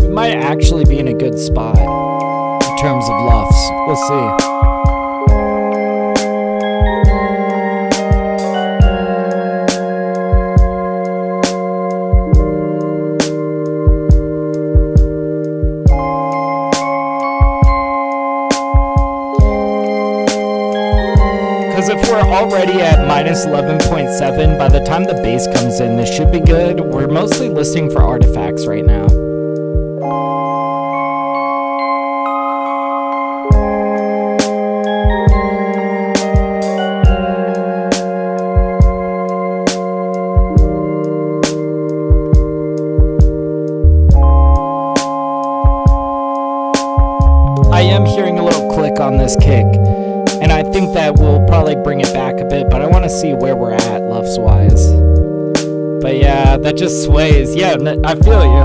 We might actually be in a good spot in terms of LUFs. We'll see. If we're already at minus 11.7, by the time the bass comes in, this should be good. We're mostly listening for artifacts right now. I am hearing a little click on this kick. And I think that will probably bring it back a bit, but I want to see where we're at, LUFs-wise. But yeah, that just sways. Yeah, I feel you.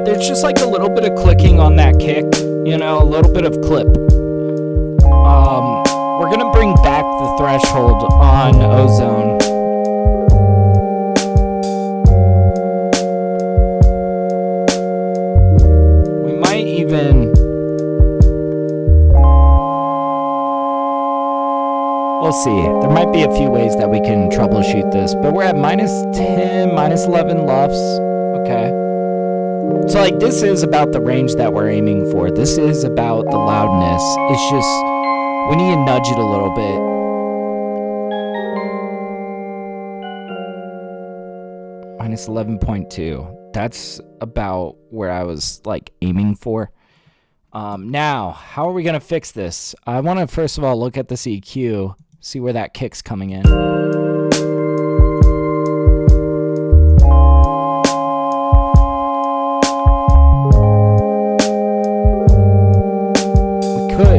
There's just like a little bit of clicking on that kick, you know, a little bit of clip. We're gonna bring back the threshold on Ozone. We might even... We'll see. There might be a few ways that we can troubleshoot this, but we're at -10, -11 LUFS. Okay. So like this is about the range that we're aiming for. This is about the loudness. It's just, we need to nudge it a little bit. -11.2. That's about where I was like aiming for. Now, how are we gonna fix this? I wanna first of all look at this EQ, see where that kick's coming in.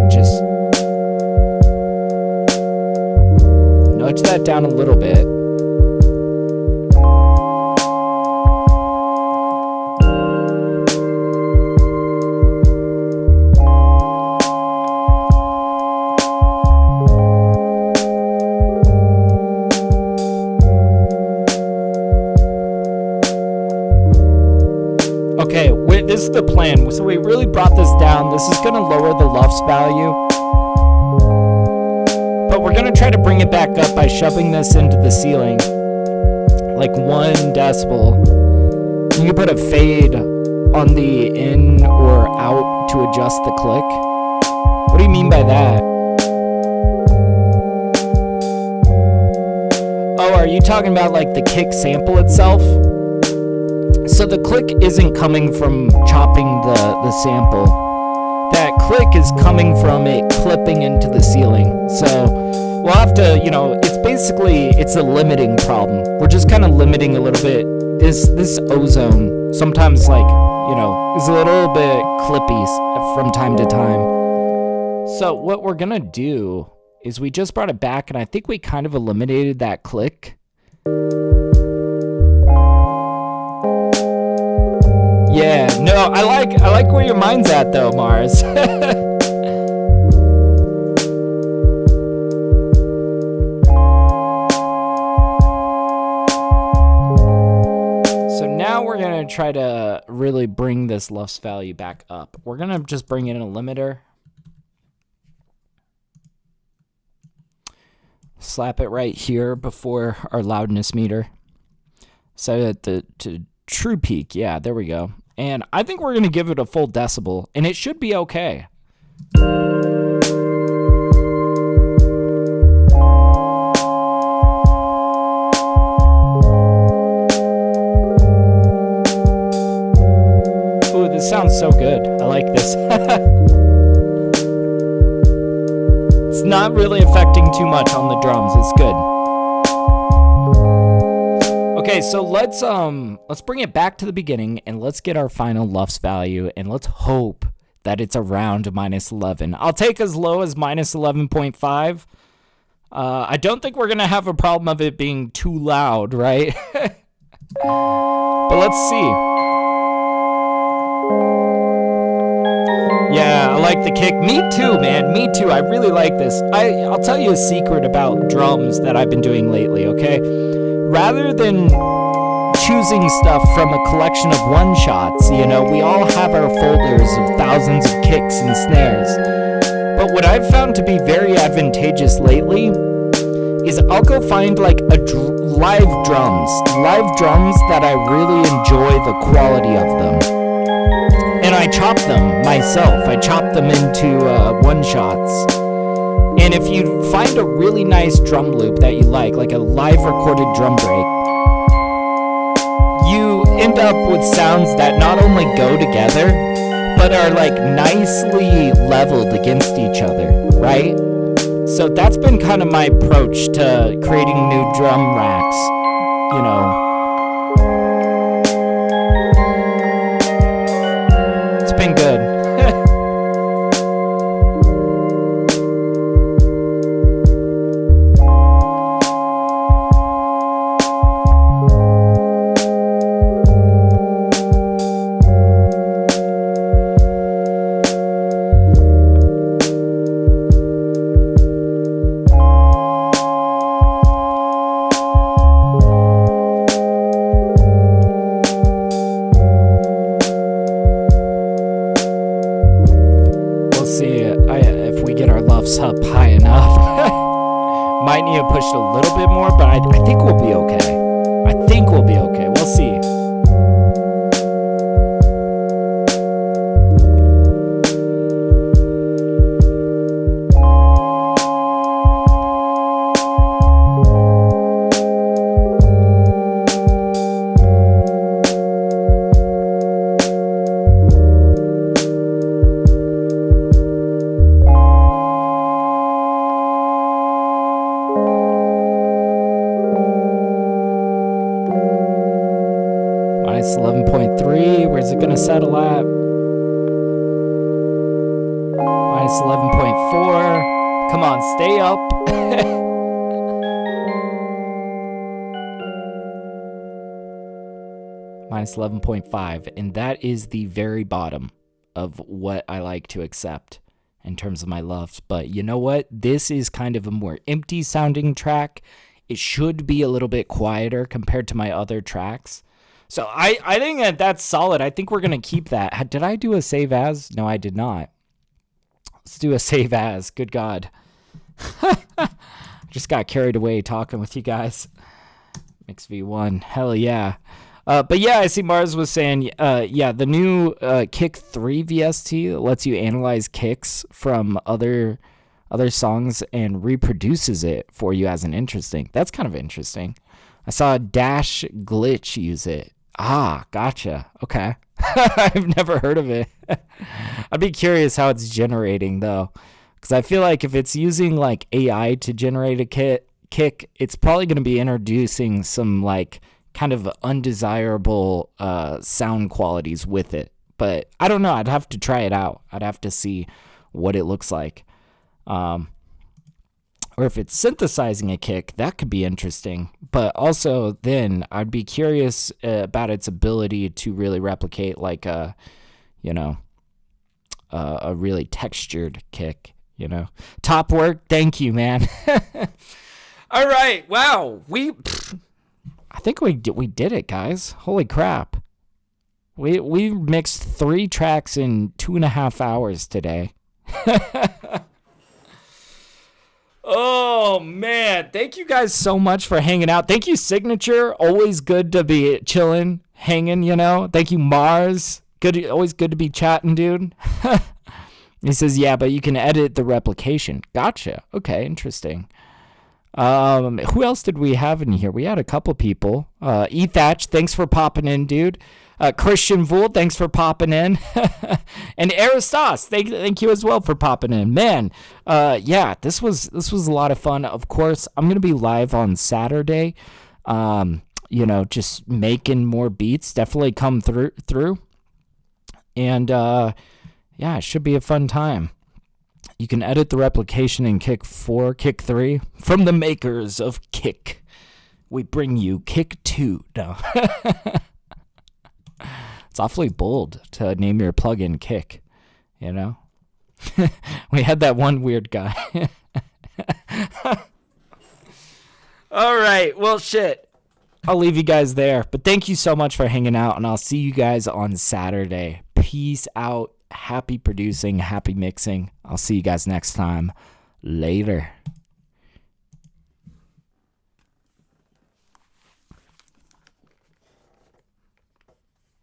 Just nudge that down a little bit. Okay, this is the plan. So we really brought this down. This is going to lower the LUFS value. But we're going to try to bring it back up by shoving this into the ceiling. Like 1 decibel. You can put a fade on the in or out to adjust the click. What do you mean by that? Oh, are you talking about like the kick sample itself? So the click isn't coming from chopping the sample. That click is coming from it clipping into the ceiling. So we'll have to, you know, it's a limiting problem. We're just kind of limiting a little bit. This Ozone sometimes, like, you know, is a little bit clippy from time to time. So what we're gonna do is we just brought it back, and I think we kind of eliminated that click. Yeah, no, I like where your mind's at though, Mars. So now we're gonna try to really bring this LUFS value back up. We're gonna just bring in a limiter. Slap it right here before our loudness meter. Set it to true peak. Yeah, there we go. And I think we're going to give it a full decibel, and it should be okay. Ooh, this sounds so good. I like this. It's not really affecting too much on the drums. It's good. Okay, so let's bring it back to the beginning, and let's get our final LUFS value, and let's hope that it's around -11. I'll take as low as -11.5. I don't think we're gonna have a problem of it being too loud, right? But let's see. Yeah, I like the kick. Me too, man. Me too. I really like this. I'll tell you a secret about drums that I've been doing lately, okay? Rather than choosing stuff from a collection of one-shots, you know, we all have our folders of thousands of kicks and snares. But what I've found to be very advantageous lately is I'll go find like live drums that I really enjoy the quality of them. And I chop them myself. I chop them into one-shots. And if you find a really nice drum loop that you like a live recorded drum break, you end up with sounds that not only go together, but are like nicely leveled against each other, right? So that's been kind of my approach to creating new drum racks, you know. It's been good. Up high enough. Might need to push it a little bit more, but I think we'll be okay. I think we'll be okay. We'll see. Minus 11.3. Where's it going to settle at? Minus 11.4. Come on, stay up. Minus 11.5. And that is the very bottom of what I like to accept in terms of my loves. But you know what? This is kind of a more empty sounding track. It should be a little bit quieter compared to my other tracks. So I think that's solid. I think we're going to keep that. Did I do a save as? No, I did not. Let's do a save as. Good God. Just got carried away talking with you guys. Mix V1. Hell yeah. But yeah, I see Mars was saying, yeah, the new Kick 3 VST lets you analyze kicks from other songs and reproduces it for you as an interesting. That's kind of interesting. I saw Dash Glitch use it. Ah, gotcha. Okay. I've never heard of it. I'd be curious how it's generating, though. Because I feel like if it's using, like, AI to generate a kick, it's probably going to be introducing some, like, kind of undesirable sound qualities with it. But I don't know. I'd have to try it out. I'd have to see what it looks like. Or if it's synthesizing a kick, that could be interesting. But also then I'd be curious about its ability to really replicate like a, you know, a really textured kick, you know. Top work. Thank you, man. All right. Wow. I think we did it, guys. Holy crap. We mixed 3 tracks in 2.5 hours today. Oh, man. Thank you guys so much for hanging out. Thank you, Signature. Always good to be chilling, hanging, you know. Thank you, Mars. Always good to be chatting, dude. He says, yeah, but you can edit the replication. Gotcha. Okay, interesting. Who else did we have in here? We had a couple people. Ethach, thanks for popping in, dude. Christian Vool, thanks for popping in. And Aristos, thank you as well for popping in. Man, yeah, this was a lot of fun. Of course, I'm gonna be live on Saturday. You know, just making more beats. Definitely come through. And yeah, it should be a fun time. You can edit the replication in Kick 4, Kick 3 from the makers of Kick. We bring you Kick 2. No. It's awfully bold to name your plugin Kick, you know? We had that one weird guy. All right, well, shit. I'll leave you guys there. But thank you so much for hanging out, and I'll see you guys on Saturday. Peace out. Happy producing, happy mixing. I'll see you guys next time. Later.